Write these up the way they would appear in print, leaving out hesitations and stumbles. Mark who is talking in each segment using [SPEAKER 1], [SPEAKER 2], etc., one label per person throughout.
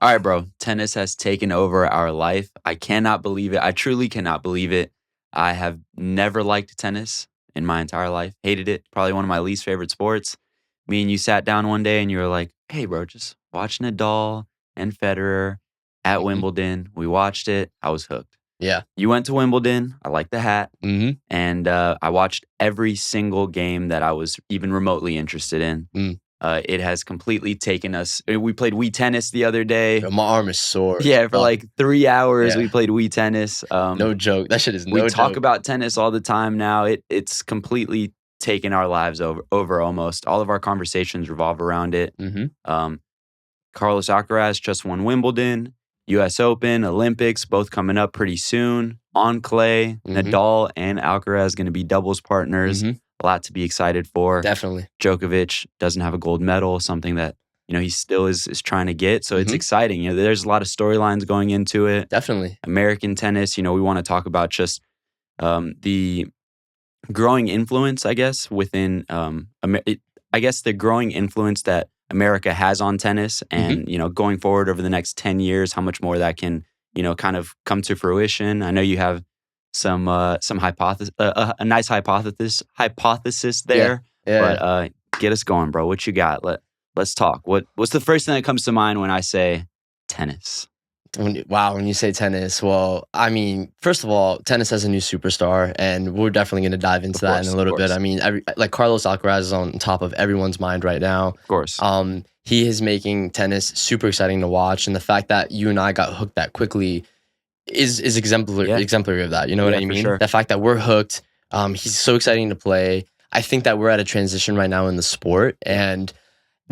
[SPEAKER 1] All right, bro. Tennis has taken over our life. I cannot believe it. I truly cannot believe it. I have never liked tennis in my entire life. Hated it. Probably one of my least favorite sports. Me and you sat down one day and you were like, hey, bro, just watch Nadal and Federer at
[SPEAKER 2] Mhm.
[SPEAKER 1] Wimbledon. We watched it. I was hooked.
[SPEAKER 2] Yeah.
[SPEAKER 1] You went to Wimbledon. I like the hat.
[SPEAKER 2] Mm-hmm.
[SPEAKER 1] And I watched every single game that I was even remotely interested in. It has completely taken us. We played Wii tennis the other day.
[SPEAKER 2] My arm is sore.
[SPEAKER 1] Yeah, for like 3 hours we
[SPEAKER 2] Yeah.
[SPEAKER 1] played Wii tennis.
[SPEAKER 2] No joke. That shit is no
[SPEAKER 1] we
[SPEAKER 2] joke.
[SPEAKER 1] talk about tennis all the time now. It's completely taken our lives over almost. All of our conversations revolve around it.
[SPEAKER 2] Mm-hmm.
[SPEAKER 1] Carlos Alcaraz just won Wimbledon, U.S. Open, Olympics, both coming up pretty soon. On clay, Nadal and Alcaraz going to be doubles partners. A lot to be excited for.
[SPEAKER 2] Definitely.
[SPEAKER 1] Djokovic doesn't have a gold medal, something that he still is trying to get. So it's exciting. There's a lot of storylines going into it.
[SPEAKER 2] Definitely.
[SPEAKER 1] American tennis, we want to talk about just the growing influence, I guess, within the growing influence that America has on tennis, and going forward over the next 10 years, how much more that can kind of come to fruition. I know you have some hypothesis, a nice hypothesis there.
[SPEAKER 2] Yeah.
[SPEAKER 1] But get us going, bro. What you got? Let's talk. What's the first thing that comes to mind when I say tennis?
[SPEAKER 2] When you say tennis, well, I mean, first of all, tennis has a new superstar, and we're definitely going to dive into that in a little bit. I mean, Carlos Alcaraz is on top of everyone's mind right now.
[SPEAKER 1] Of course.
[SPEAKER 2] He is making tennis super exciting to watch, and the fact that you and I got hooked that quickly is exemplary of that. You know what I mean?
[SPEAKER 1] Sure.
[SPEAKER 2] The fact that we're hooked, he's so exciting to play. I think that we're at a transition right now in the sport, and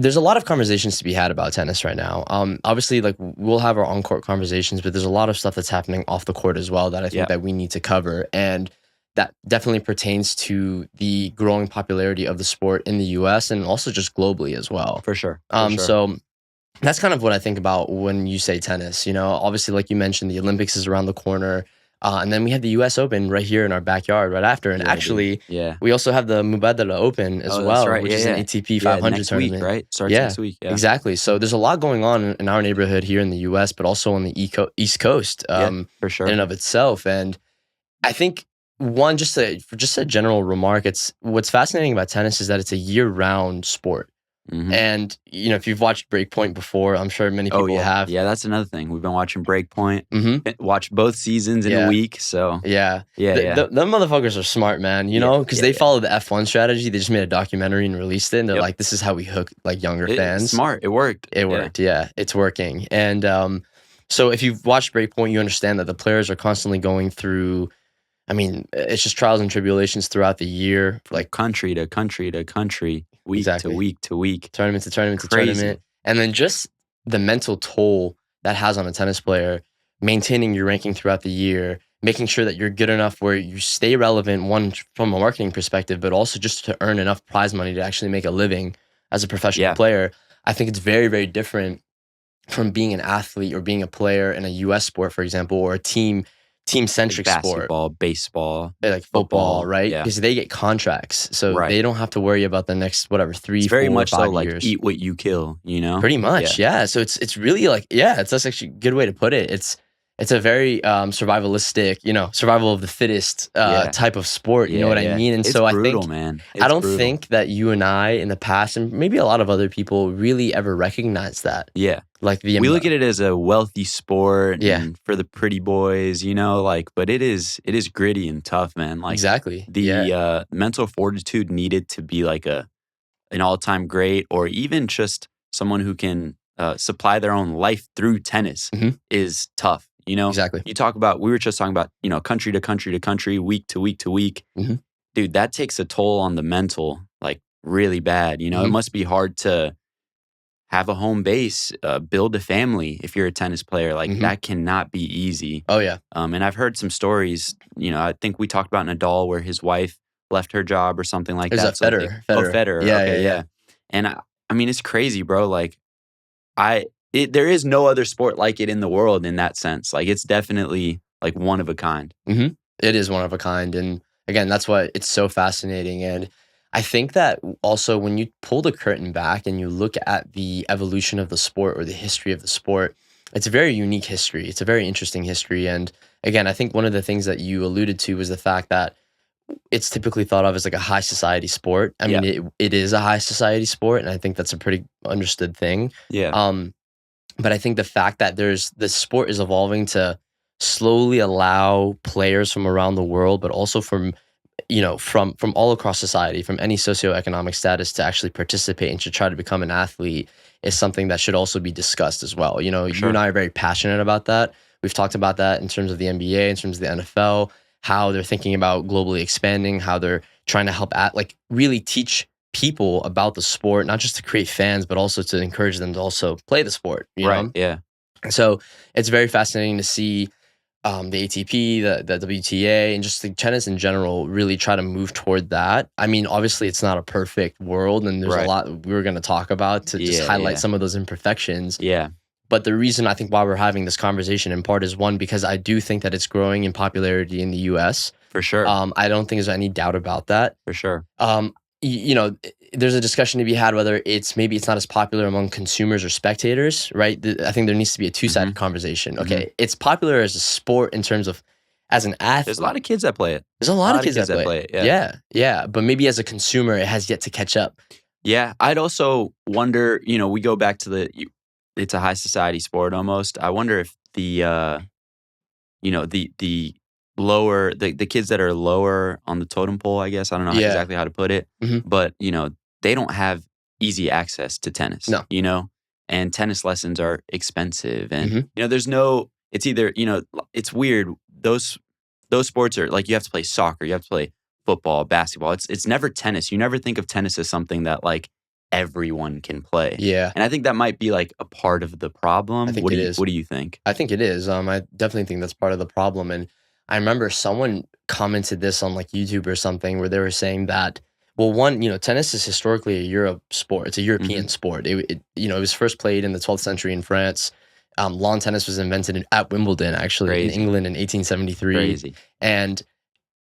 [SPEAKER 2] there's a lot of conversations to be had about tennis right now. Obviously, we'll have our on-court conversations, but there's a lot of stuff that's happening off the court as well that I think that we need to cover. And that definitely pertains to the growing popularity of the sport in the US and also just globally as well.
[SPEAKER 1] For sure.
[SPEAKER 2] So that's kind of what I think about when you say tennis. Obviously, like you mentioned, the Olympics is around the corner. And then we have the U.S. Open right here in our backyard right after. And we also have the Mubadala Open as well,
[SPEAKER 1] right.
[SPEAKER 2] which is an ATP 500
[SPEAKER 1] next
[SPEAKER 2] tournament.
[SPEAKER 1] Week, right? Starts next week. Yeah.
[SPEAKER 2] Exactly. So there's a lot going on in our neighborhood here in the U.S., but also on the East Coast
[SPEAKER 1] for sure.
[SPEAKER 2] in and of itself. And I think just a general remark, what's fascinating about tennis is that it's a year-round sport. And if you've watched Breakpoint before, I'm sure many people have.
[SPEAKER 1] Yeah, that's another thing. We've been watching Breakpoint. Watched both seasons in a week. So
[SPEAKER 2] them motherfuckers are smart, man. Because they follow the F1 strategy. They just made a documentary and released it. And they're like, this is how we hook younger fans.
[SPEAKER 1] Smart. It worked.
[SPEAKER 2] It worked. Yeah, it's working. And so if you've watched Breakpoint, you understand that the players are constantly going through. I mean, it's just trials and tribulations throughout the year, like
[SPEAKER 1] country to country to country, week to week to week,
[SPEAKER 2] tournament to tournament to tournament. And then just the mental toll that has on a tennis player, maintaining your ranking throughout the year, making sure that you're good enough where you stay relevant, one, from a marketing perspective, but also just to earn enough prize money to actually make a living as a professional player. I think it's very, very different from being an athlete or being a player in a U.S. sport, for example, or a team-centric sport.
[SPEAKER 1] Basketball, baseball.
[SPEAKER 2] Like football, right? Because they get contracts. So they don't have to worry about the next, 3, 4, 5 years.
[SPEAKER 1] It's very much so like eat what you kill,
[SPEAKER 2] Pretty much, yeah. So it's really that's actually a good way to put it. It's a very survivalistic, survival of the fittest type of sport. You know what I mean? And
[SPEAKER 1] it's
[SPEAKER 2] so
[SPEAKER 1] brutal,
[SPEAKER 2] I think,
[SPEAKER 1] man.
[SPEAKER 2] I don't think that you and I in the past, and maybe a lot of other people, really ever recognize that.
[SPEAKER 1] Yeah.
[SPEAKER 2] We
[SPEAKER 1] look at it as a wealthy sport and for the pretty boys, but it is gritty and tough, man.
[SPEAKER 2] Exactly.
[SPEAKER 1] The mental fortitude needed to be like an all-time great, or even just someone who can supply their own life through tennis is tough.
[SPEAKER 2] Exactly.
[SPEAKER 1] We were just talking about, country to country to country, week to week to week. Dude, that takes a toll on the mental, really bad. It must be hard to have a home base, build a family if you're a tennis player. That cannot be easy.
[SPEAKER 2] Oh, yeah.
[SPEAKER 1] And I've heard some stories, I think we talked about Nadal where his wife left her job or something like that.
[SPEAKER 2] Federer.
[SPEAKER 1] Federer. Yeah. And I mean, it's crazy, bro. There is no other sport like it in the world in that sense. It's definitely one of a kind.
[SPEAKER 2] It is one of a kind. And again, that's why it's so fascinating. And I think that also when you pull the curtain back and you look at the evolution of the sport or the history of the sport, it's a very unique history. It's a very interesting history. And again, I think one of the things that you alluded to was the fact that it's typically thought of as like a high society sport. I mean, it is a high society sport, and I think that's a pretty understood thing.
[SPEAKER 1] Yeah.
[SPEAKER 2] But I think the fact that the sport is evolving to slowly allow players from around the world, but also from from all across society, from any socioeconomic status, to actually participate and to try to become an athlete is something that should also be discussed as well. You and I are very passionate about that. We've talked about that in terms of the NBA, in terms of the NFL, how they're thinking about globally expanding, how they're trying to help really teach people about the sport, not just to create fans, but also to encourage them to also play the sport. You know?
[SPEAKER 1] Yeah.
[SPEAKER 2] So it's very fascinating to see the ATP, the WTA, and just the tennis in general really try to move toward that. I mean, obviously, it's not a perfect world, and there's a lot we're going to talk about to just highlight some of those imperfections.
[SPEAKER 1] Yeah.
[SPEAKER 2] But the reason I think why we're having this conversation in part is one, because I do think that it's growing in popularity in the US.
[SPEAKER 1] For sure.
[SPEAKER 2] I don't think there's any doubt about that.
[SPEAKER 1] For sure.
[SPEAKER 2] There's a discussion to be had whether maybe it's not as popular among consumers or spectators, right? I think there needs to be a two-sided conversation. Okay, it's popular as a sport in terms of as an athlete.
[SPEAKER 1] There's a lot of kids that play it.
[SPEAKER 2] There's a lot of kids that play it. Yeah. But maybe as a consumer, it has yet to catch up.
[SPEAKER 1] Yeah, I'd also wonder. We go back to it's a high society sport almost. I wonder if the lower the kids that are lower on the totem pole, I guess, I don't know exactly how to put it, but they don't have easy access to tennis.
[SPEAKER 2] No.
[SPEAKER 1] And tennis lessons are expensive, and there's no. It's either it's weird. Those sports are like you have to play soccer, you have to play football, basketball. It's never tennis. You never think of tennis as something that like everyone can play.
[SPEAKER 2] Yeah.
[SPEAKER 1] And I think that might be like a part of the problem.
[SPEAKER 2] I think it is.
[SPEAKER 1] What do you think?
[SPEAKER 2] I think it is. I definitely think that's part of the problem. And I remember someone commented this on like YouTube or something where they were saying that, well, one, tennis is historically a Europe sport. It's a European sport. It was first played in the 12th century in France. Lawn tennis was invented at Wimbledon, actually, in England in 1873.
[SPEAKER 1] Crazy.
[SPEAKER 2] And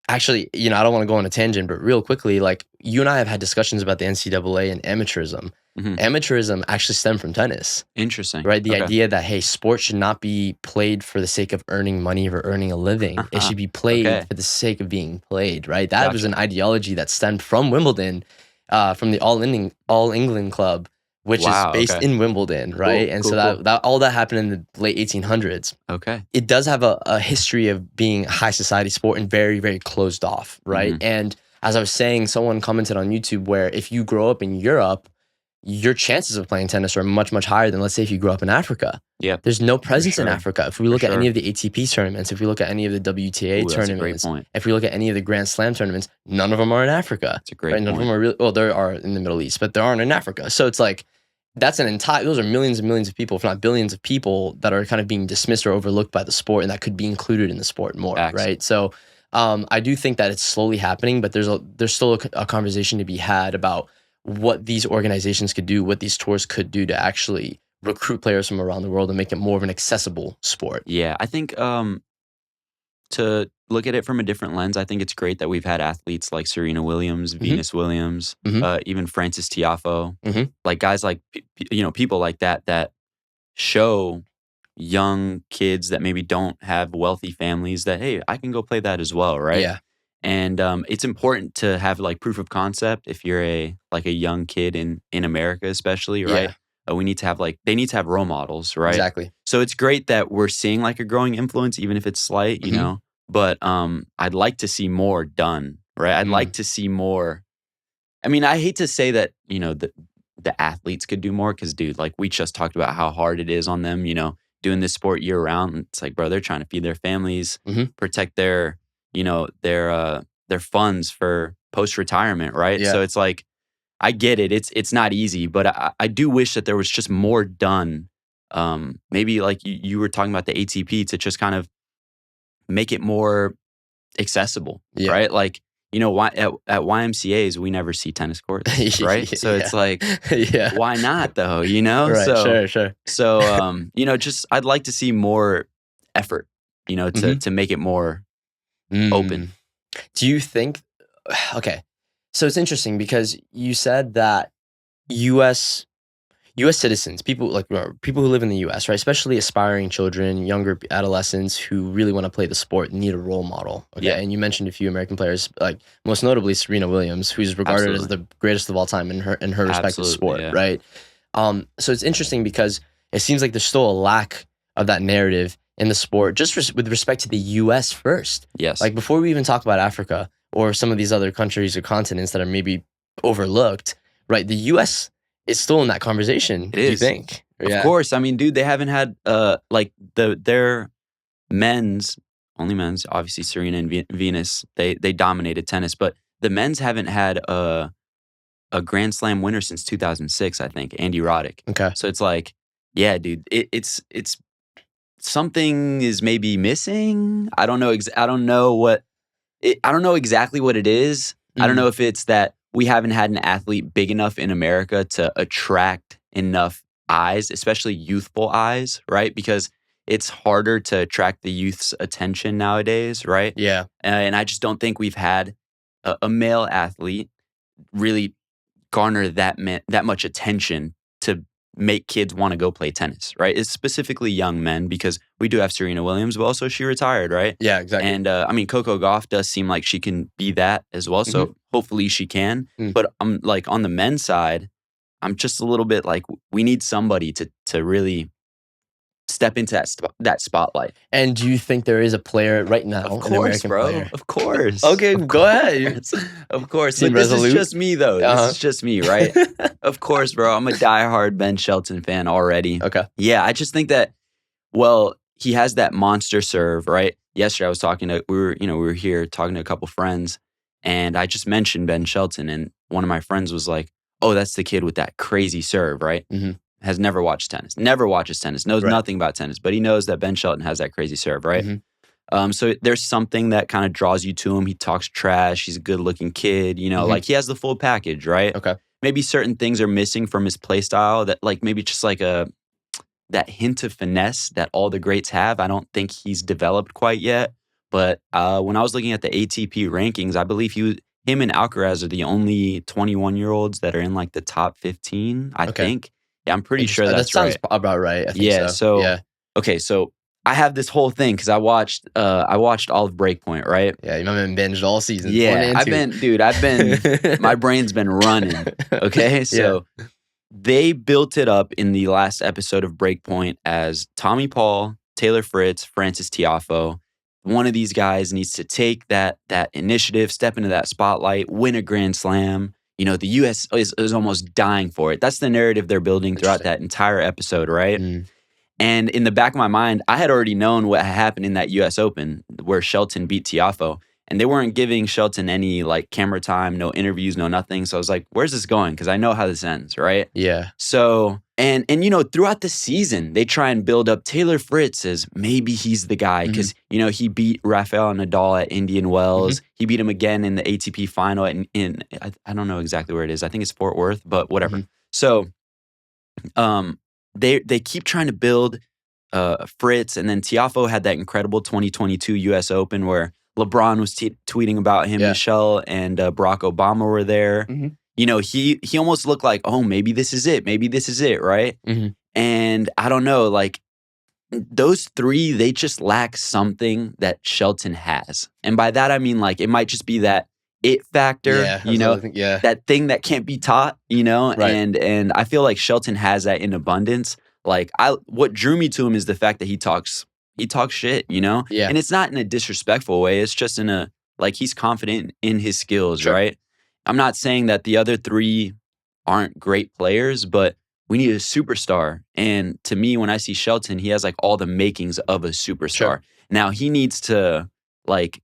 [SPEAKER 2] actually, I don't want to go on a tangent, but real quickly, like you and I have had discussions about the NCAA and amateurism. Amateurism actually stemmed from tennis.
[SPEAKER 1] Interesting.
[SPEAKER 2] Right? The idea that, hey, sports should not be played for the sake of earning money or earning a living. It should be played for the sake of being played, right? That was an ideology that stemmed from Wimbledon, from the All England Club, which is based in Wimbledon, right? Cool, that all that happened in the late 1800s.
[SPEAKER 1] Okay.
[SPEAKER 2] It does have a history of being a high society sport and very, very closed off, right? And as I was saying, someone commented on YouTube where if you grow up in Europe, your chances of playing tennis are much, much higher than, let's say, if you grew up in Africa.
[SPEAKER 1] Yeah.
[SPEAKER 2] There's no presence in Africa. If we look at any of the ATP tournaments, if we look at any of the WTA tournaments, if we look at any of the Grand Slam tournaments, none of them are in Africa.
[SPEAKER 1] That's a great point.
[SPEAKER 2] None of them are really, well, there are in the Middle East, but there aren't in Africa. So it's like, those are millions and millions of people, if not billions of people, that are kind of being dismissed or overlooked by the sport, and that could be included in the sport more, right? So I do think that it's slowly happening, but there's still a conversation to be had about what these organizations could do, what these tours could do to actually recruit players from around the world and make it more of an accessible sport.
[SPEAKER 1] Yeah, I think to look at it from a different lens, I think it's great that we've had athletes like Serena Williams, Venus Williams, even Frances Tiafoe, like guys like, people like that show young kids that maybe don't have wealthy families that, hey, I can go play that as well, right?
[SPEAKER 2] Yeah.
[SPEAKER 1] And it's important to have like proof of concept if you're a young kid in America, especially, right? Yeah. They need to have role models, right?
[SPEAKER 2] Exactly.
[SPEAKER 1] So it's great that we're seeing like a growing influence, even if it's slight, you know. But I'd like to see more done, right? I'd like to see more. I mean, I hate to say that, the athletes could do more because, dude, like we just talked about how hard it is on them, doing this sport year round. It's like, bro, they're trying to feed their families, protect their funds for post-retirement, right?
[SPEAKER 2] Yeah.
[SPEAKER 1] So it's like, I get it. It's not easy, but I do wish that there was just more done. Maybe like you were talking about the ATP to just kind of make it more accessible, right? Like, why at YMCA's we never see tennis courts, right? So it's like, why not though?
[SPEAKER 2] Right, sure.
[SPEAKER 1] So just I'd like to see more effort, to make it more open.
[SPEAKER 2] Do you think? Okay, so it's interesting because you said that U.S. U.S. citizens, people people who live in the U.S., right? Especially aspiring children, younger adolescents who really want to play the sport need a role model. Okay,
[SPEAKER 1] Yeah.
[SPEAKER 2] and you mentioned a few American players, like most notably Serena Williams, who's regarded as
[SPEAKER 1] Absolutely.
[SPEAKER 2] the greatest of all time in her respective
[SPEAKER 1] Absolutely,
[SPEAKER 2] sport,
[SPEAKER 1] yeah.
[SPEAKER 2] right? So it's interesting because it seems like there's still a lack of that narrative in the sport, just with respect to the U.S. first.
[SPEAKER 1] Yes.
[SPEAKER 2] Like before we even talk about Africa or some of these other countries or continents that are maybe overlooked, right? The U.S. is still in that conversation.
[SPEAKER 1] It is.
[SPEAKER 2] Do you think?
[SPEAKER 1] Of course. I mean, dude, they haven't had like their only men's, obviously Serena and Venus, they dominated tennis, but the men's haven't had a Grand Slam winner since 2006, I think, Andy Roddick.
[SPEAKER 2] Okay.
[SPEAKER 1] So it's like, yeah, dude, it's something is maybe missing. I don't know. I don't know exactly what it is. I don't know if it's that we haven't had an athlete big enough in America to attract enough eyes, especially youthful eyes, right? Because it's harder to attract the youth's attention nowadays, right?
[SPEAKER 2] Yeah.
[SPEAKER 1] And I just don't think we've had a male athlete really garner that much attention to make kids want to go play tennis, right? It's specifically young men, because we do have Serena Williams, but also she retired, right?
[SPEAKER 2] Yeah, exactly.
[SPEAKER 1] And I mean, Coco Gauff does seem like she can be that as well. So hopefully she can. But I'm like, on the men's side, I'm just a little bit like, we need somebody to really step into that spotlight.
[SPEAKER 2] And do you think there is a player right now,
[SPEAKER 1] Of course,
[SPEAKER 2] an American
[SPEAKER 1] bro.
[SPEAKER 2] player?
[SPEAKER 1] Of course.
[SPEAKER 2] Okay,
[SPEAKER 1] Of
[SPEAKER 2] go ahead.
[SPEAKER 1] course. Of course.
[SPEAKER 2] Seem
[SPEAKER 1] But this
[SPEAKER 2] resolute.
[SPEAKER 1] is just me, though.
[SPEAKER 2] Uh-huh.
[SPEAKER 1] This is just me, right? Of course, bro. I'm a diehard Ben Shelton fan already.
[SPEAKER 2] Okay.
[SPEAKER 1] Yeah, I just think that, well, he has that monster serve, right? Yesterday I was we were here talking to a couple friends, and I just mentioned Ben Shelton, and one of my friends was like, "Oh, that's the kid with that crazy serve, right?" Has never watched tennis, never watches tennis, knows nothing about tennis, but he knows that Ben Shelton has that crazy serve, right? So there's something that kind of draws you to him. He talks trash. He's a good looking kid, like he has the full package, right?
[SPEAKER 2] Okay.
[SPEAKER 1] Maybe certain things are missing from his play style, that like maybe just like that hint of finesse that all the greats have. I don't think he's developed quite yet. But when I was looking at the ATP rankings, I believe him and Alcaraz are the only 21-year-olds that are in like the top 15, I think. Yeah, I'm pretty sure that's right.
[SPEAKER 2] That sounds about right. I think
[SPEAKER 1] so.
[SPEAKER 2] Yeah.
[SPEAKER 1] Okay, so I have this whole thing because I watched all of Breakpoint, right?
[SPEAKER 2] Yeah, you haven't binged all season.
[SPEAKER 1] Yeah, my brain's been running. Okay, so they built it up in the last episode of Breakpoint as Tommy Paul, Taylor Fritz, Francis Tiafoe. One of these guys needs to take that initiative, step into that spotlight, win a Grand Slam. The U.S. is almost dying for it. That's the narrative they're building throughout that entire episode, right? And in the back of my mind, I had already known what happened in that U.S. Open where Shelton beat Tiafoe. And they weren't giving Shelton any like camera time, no interviews, no nothing. So I was like, where's this going? Because I know how this ends, right?
[SPEAKER 2] Yeah.
[SPEAKER 1] So, and throughout the season, they try and build up Taylor Fritz as maybe he's the guy. Because, he beat Rafael Nadal at Indian Wells. He beat him again in the ATP final in I don't know exactly where it is. I think it's Fort Worth, but whatever. So, they keep trying to build Fritz. And then Tiafoe had that incredible 2022 U.S. Open where LeBron was tweeting about him. Michelle and Barack Obama were there. He almost looked like, oh, maybe this is it. Maybe this is it, right? And I don't know, like those three, they just lack something that Shelton has. And by that, I mean like it might just be that it factor, that thing that can't be taught,
[SPEAKER 2] Right.
[SPEAKER 1] And I feel like Shelton has that in abundance. Like what drew me to him is the fact that he talks shit,
[SPEAKER 2] Yeah.
[SPEAKER 1] And it's not in a disrespectful way. It's just in a, like, he's confident in his skills, right? I'm not saying that the other three aren't great players, but we need a superstar. And to me, when I see Shelton, he has like all the makings of a superstar. Now he needs to like,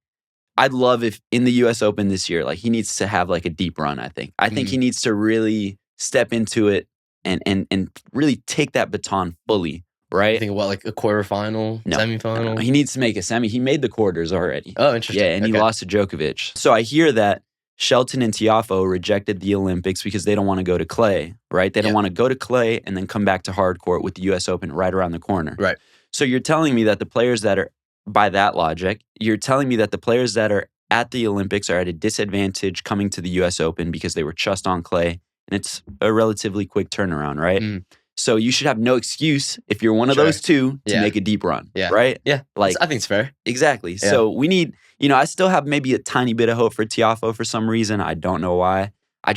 [SPEAKER 1] I'd love if in the US Open this year, like he needs to have like a deep run, I think. I think he needs to really step into it and really take that baton fully. Right?
[SPEAKER 2] I think like a quarterfinal, semifinal?
[SPEAKER 1] No, he needs to make a semi. He made the quarters already.
[SPEAKER 2] Oh, interesting.
[SPEAKER 1] Yeah, and he lost to Djokovic. So I hear that Shelton and Tiafoe rejected the Olympics because they don't want to go to clay, right? They don't want to go to clay and then come back to hard court with the U.S. Open right around the corner.
[SPEAKER 2] Right.
[SPEAKER 1] So you're telling me that the players that are, by that logic, you're telling me that the players that are at the Olympics are at a disadvantage coming to the U.S. Open because they were just on clay, and it's a relatively quick turnaround, right? So you should have no excuse if you're one of
[SPEAKER 2] Sure.
[SPEAKER 1] those two to
[SPEAKER 2] Yeah.
[SPEAKER 1] make a deep run,
[SPEAKER 2] Yeah.
[SPEAKER 1] right?
[SPEAKER 2] Yeah.
[SPEAKER 1] Like
[SPEAKER 2] I think it's fair.
[SPEAKER 1] exactly.
[SPEAKER 2] Yeah.
[SPEAKER 1] So we need, I still have maybe a tiny bit of hope for Tiafoe for some reason. I don't know why. I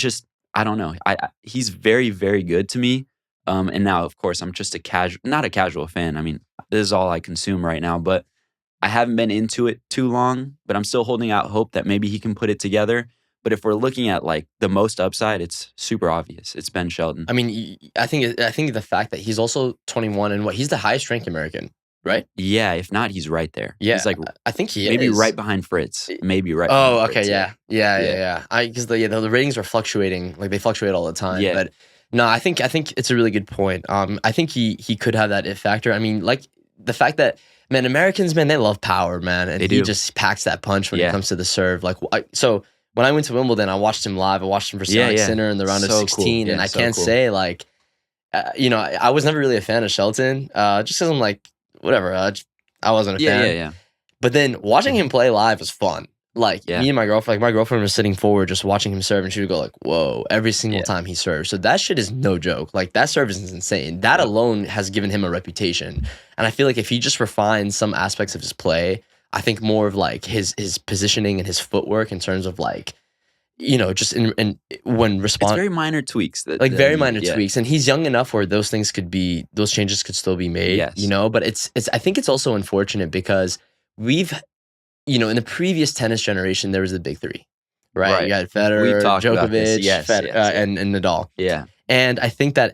[SPEAKER 1] don't know. He's very, very good to me. And now, of course, I'm just not a casual fan. I mean, this is all I consume right now, but I haven't been into it too long, but I'm still holding out hope that maybe he can put it together. But if we're looking at like the most upside, it's super obvious. It's Ben Shelton.
[SPEAKER 2] I mean, I think the fact that he's also 21 and he's the highest ranked American, right?
[SPEAKER 1] Yeah, if not, he's right there.
[SPEAKER 2] Yeah,
[SPEAKER 1] he's like
[SPEAKER 2] I think he
[SPEAKER 1] maybe
[SPEAKER 2] is.
[SPEAKER 1] right behind Fritz. Maybe right.
[SPEAKER 2] Oh,
[SPEAKER 1] behind
[SPEAKER 2] okay,
[SPEAKER 1] Fritz,
[SPEAKER 2] yeah. Because the ratings are fluctuating, like they fluctuate all the time.
[SPEAKER 1] Yeah.
[SPEAKER 2] But no, I think it's a really good point. I think he could have that it factor. I mean, like the fact that man, Americans, man, they love power, man, and he just packs that punch when it comes to the serve. Like so. When I went to Wimbledon, I watched him live. I watched him for Jannick Sinner in the round of 16, and I can't say like, I was never really a fan of Shelton, just because I'm like, whatever. I wasn't a fan.
[SPEAKER 1] Yeah.
[SPEAKER 2] But then watching him play live was fun. Like me and my girlfriend was sitting forward just watching him serve, and she would go like, "Whoa!" every single time he serves. So that shit is no joke. Like that service is insane. That alone has given him a reputation, and I feel like if he just refines some aspects of his play. I think more of like his positioning and his footwork in terms of like, just in when respond.
[SPEAKER 1] It's very minor tweaks.
[SPEAKER 2] Very minor tweaks. And he's young enough where those changes could still be made, but I think it's also unfortunate because we've, in the previous tennis generation, there was the big three, right? You had Federer, Djokovic, and Nadal.
[SPEAKER 1] Yeah.
[SPEAKER 2] And I think that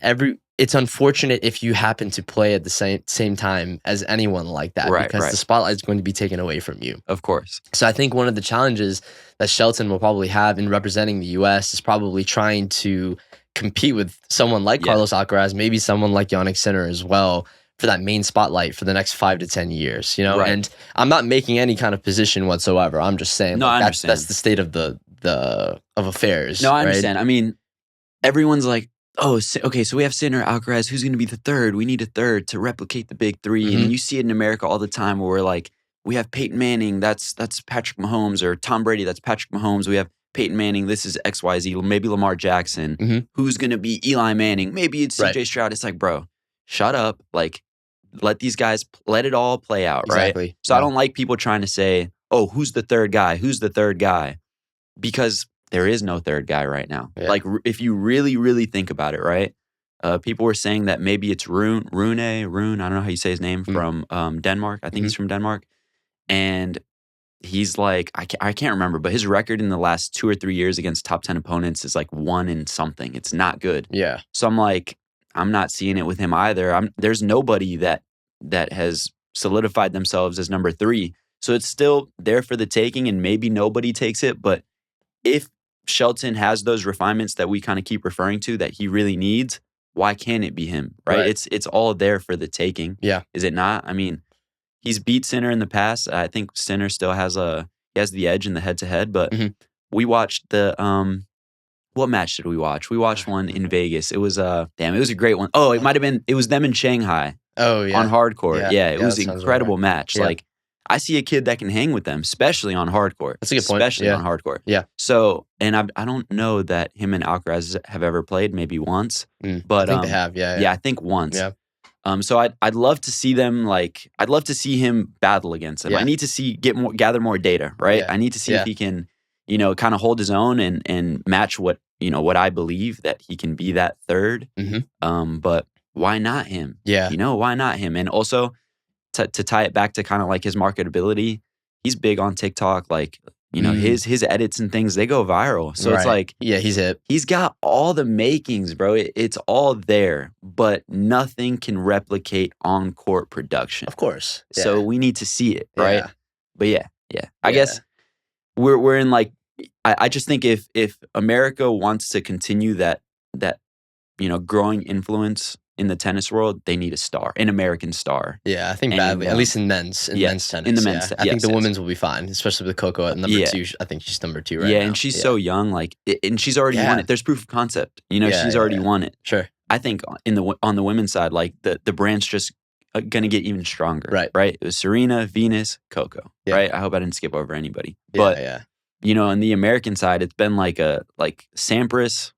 [SPEAKER 2] it's unfortunate if you happen to play at the same time as anyone like that because the spotlight is going to be taken away from you.
[SPEAKER 1] Of course.
[SPEAKER 2] So I think one of the challenges that Shelton will probably have in representing the U.S. is probably trying to compete with someone like Carlos Alcaraz, maybe someone like Jannick Sinner as well for that main spotlight for the next 5 to 10 years, And I'm not making any kind of position whatsoever. I'm just saying
[SPEAKER 1] I understand.
[SPEAKER 2] That's the state of of affairs.
[SPEAKER 1] No, I understand. I mean, everyone's like, oh, okay, so we have Sinner, Alcaraz. Who's going to be the third? We need a third to replicate the big three. Mm-hmm. And you see it in America all the time where we're like, we have Peyton Manning, that's Patrick Mahomes, or Tom Brady, that's Patrick Mahomes. We have Peyton Manning, this is XYZ, maybe Lamar Jackson. Mm-hmm. Who's going to be Eli Manning? Maybe it's CJ Stroud. It's like, bro, shut up. Like, let these guys, let it all play out, right? So I don't like people trying to say, oh, who's the third guy? Who's the third guy? Because there is no third guy right now. Yeah. Like, if you really, really think about it, right? People were saying that maybe it's Rune, I don't know how you say his name, from Denmark. I think he's from Denmark. And he's like, I can't remember, but his record in the last 2 or 3 years against top 10 opponents is like 1 in something. It's not good.
[SPEAKER 2] Yeah.
[SPEAKER 1] So I'm like, I'm not seeing it with him either. There's nobody that has solidified themselves as number 3. So it's still there for the taking, and maybe nobody takes it. But if Shelton has those refinements that we kind of keep referring to that he really needs, why can't it be him, right? It's all there for the taking.
[SPEAKER 2] Yeah.
[SPEAKER 1] Is it not? I mean, he's beat Sinner in the past. I think Sinner still has the edge in the head-to-head, but we watched the what match did we watch? We watched one in Vegas. It was it was a great one. Oh, it was them in Shanghai.
[SPEAKER 2] Oh, yeah.
[SPEAKER 1] On hardcore. Yeah, it was an incredible match.
[SPEAKER 2] Yeah.
[SPEAKER 1] Like, I see a kid that can hang with them, especially on hardcore.
[SPEAKER 2] That's a good point.
[SPEAKER 1] Especially on hardcore.
[SPEAKER 2] Yeah.
[SPEAKER 1] So, and I don't know that him and Alcaraz have ever played, maybe once. But
[SPEAKER 2] I think they have,
[SPEAKER 1] yeah, I think once.
[SPEAKER 2] Yeah.
[SPEAKER 1] So I'd love to see them, I'd love to see him battle against them.
[SPEAKER 2] Yeah.
[SPEAKER 1] I need to gather more data, right?
[SPEAKER 2] Yeah.
[SPEAKER 1] I need to see if he can, kind of hold his own and match what I believe that he can be that third. But why not him?
[SPEAKER 2] Yeah.
[SPEAKER 1] Why not him? And also, to tie it back to kind of like his marketability, he's big on TikTok. Like, his edits and things, they go viral. So it's like,
[SPEAKER 2] yeah, he's hip.
[SPEAKER 1] He's got all the makings, bro. It's all there, but nothing can replicate on-court production.
[SPEAKER 2] Of course. Yeah.
[SPEAKER 1] So we need to see it, right?
[SPEAKER 2] Yeah.
[SPEAKER 1] But yeah. I guess we're in like, I just think if America wants to continue that growing influence in the tennis world, they need an American star.
[SPEAKER 2] Yeah, I think badly, at least in men's tennis.
[SPEAKER 1] In the men's,
[SPEAKER 2] I think the women's will be fine, especially with Coco at number 2. I think she's number 2 right now.
[SPEAKER 1] Yeah, and she's so young, and she's already won it. There's proof of concept. She's already won it.
[SPEAKER 2] Sure.
[SPEAKER 1] I think on the women's side, like the brand's just gonna get even stronger. Right. It was Serena, Venus, Coco. Yeah. Right. I hope I didn't skip over anybody. But on the American side, it's been like Sampras,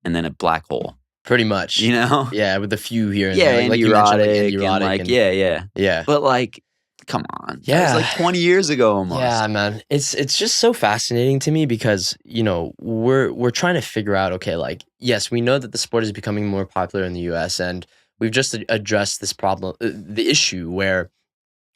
[SPEAKER 1] and then a black hole.
[SPEAKER 2] Pretty much.
[SPEAKER 1] You know?
[SPEAKER 2] Yeah, with a few here and
[SPEAKER 1] Yeah,
[SPEAKER 2] there.
[SPEAKER 1] Andy
[SPEAKER 2] You mentioned, like,
[SPEAKER 1] Roddick
[SPEAKER 2] Andy Roddick.
[SPEAKER 1] and like,
[SPEAKER 2] and,
[SPEAKER 1] yeah.
[SPEAKER 2] yeah.
[SPEAKER 1] But like, come on.
[SPEAKER 2] Yeah.
[SPEAKER 1] That was like 20 years ago almost.
[SPEAKER 2] Yeah, man. It's just so fascinating to me because, you know, we're trying to figure out, okay, like, yes, we know that the sport is becoming more popular in the US, and we've just addressed this problem, the issue where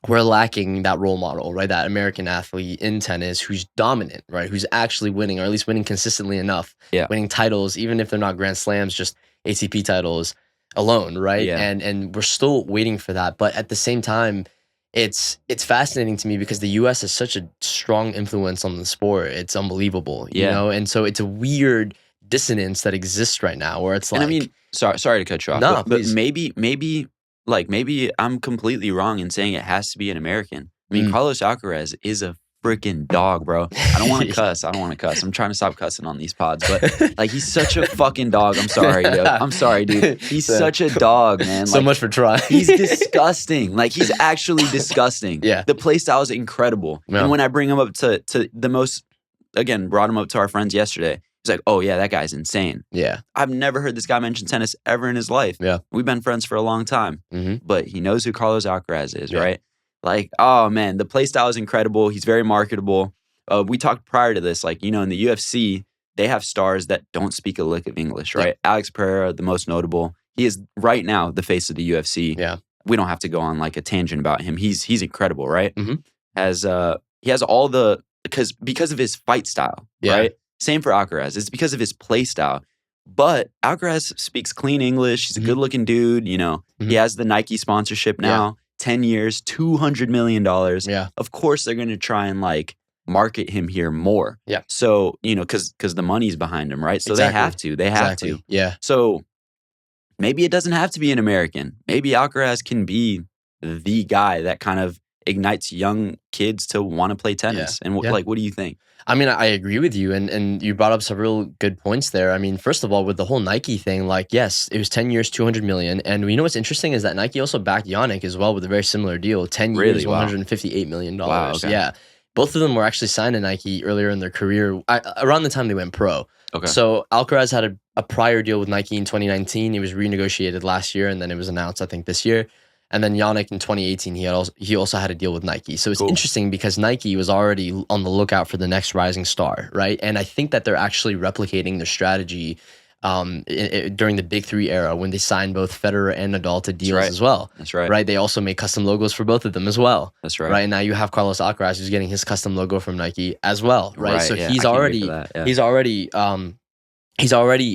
[SPEAKER 2] we're lacking that role model, right? That American athlete in tennis who's dominant, right? Who's actually winning, or at least winning consistently enough,
[SPEAKER 1] Yeah.
[SPEAKER 2] winning titles, even if they're not Grand Slams, just ATP titles alone, right?
[SPEAKER 1] Yeah.
[SPEAKER 2] And we're still waiting for that. But at the same time, it's fascinating to me because the US has such a strong influence on the sport. It's unbelievable, you
[SPEAKER 1] Yeah.
[SPEAKER 2] know? And so it's a weird dissonance that exists right now where it's like,
[SPEAKER 1] And I mean, sorry to cut you off.
[SPEAKER 2] No,
[SPEAKER 1] but
[SPEAKER 2] please.
[SPEAKER 1] maybe I'm completely wrong in saying it has to be an American. I mean, Carlos Alcaraz is a freaking dog, bro. I don't want to cuss. I'm trying to stop cussing on these pods, but like, he's such a fucking dog. I'm sorry, yo. I'm sorry, dude. He's such a dog, man.
[SPEAKER 2] So
[SPEAKER 1] like,
[SPEAKER 2] much for trying.
[SPEAKER 1] He's disgusting. Like, he's actually disgusting.
[SPEAKER 2] Yeah.
[SPEAKER 1] The play style is incredible.
[SPEAKER 2] Yeah.
[SPEAKER 1] And when I bring him up to the most, again, brought him up to our friends yesterday, he's like, oh yeah, that guy's insane.
[SPEAKER 2] Yeah.
[SPEAKER 1] I've never heard this guy mention tennis ever in his life.
[SPEAKER 2] Yeah.
[SPEAKER 1] We've been friends for a long time, but he knows who Carlos Alcaraz is,
[SPEAKER 2] Yeah.
[SPEAKER 1] right? Like, oh man, the play style is incredible. He's very marketable. We talked prior to this, like, you know, in the UFC, they have stars that don't speak a lick of English, right?
[SPEAKER 2] Yeah.
[SPEAKER 1] Alex Pereira, the most notable. He is right now the face of the UFC.
[SPEAKER 2] Yeah.
[SPEAKER 1] We don't have to go on like a tangent about him. He's incredible, right?
[SPEAKER 2] Mhm.
[SPEAKER 1] He has all the because of his fight style,
[SPEAKER 2] Yeah.
[SPEAKER 1] right? Same for Alcaraz. It's because of his play style. But Alcaraz speaks clean English. He's a good-looking dude. You know, he has the Nike sponsorship now. 10 years, $200 million.
[SPEAKER 2] Yeah.
[SPEAKER 1] Of course, they're going to try and like market him here more.
[SPEAKER 2] Yeah.
[SPEAKER 1] So, you know, because the money's behind him, right? So
[SPEAKER 2] Exactly.
[SPEAKER 1] they have to.
[SPEAKER 2] Yeah.
[SPEAKER 1] So maybe it doesn't have to be an American. Maybe Alcaraz can be the guy that kind of ignites young kids to want to play tennis. And like, what do you think?
[SPEAKER 2] I mean, I agree with you, and you brought up some real good points there. I mean, first of all, with the whole Nike thing, like, yes, it was 10 years, $200 million, and you know what's interesting is that Nike also backed Jannick as well with a very similar deal, 10 years,
[SPEAKER 1] Wow.
[SPEAKER 2] $158 million.
[SPEAKER 1] Wow, okay.
[SPEAKER 2] Yeah, both of them were actually signed to Nike earlier in their career, around the time they went pro.
[SPEAKER 1] Okay.
[SPEAKER 2] So Alcaraz had a prior deal with Nike in 2019. It was renegotiated last year, and then it was announced, I think, this year. And then Jannick in 2018, he also had a deal with Nike. So it's interesting because Nike was already on the lookout for the next rising star, right? And I think that they're actually replicating their strategy during the Big Three era when they signed both Federer and Nadal to deals as well.
[SPEAKER 1] That's right.
[SPEAKER 2] Right? They also made custom logos for both of them as well.
[SPEAKER 1] That's right.
[SPEAKER 2] Right? And now you have Carlos Alcaraz who's getting his custom logo from Nike as well, right? So
[SPEAKER 1] yeah.
[SPEAKER 2] he's already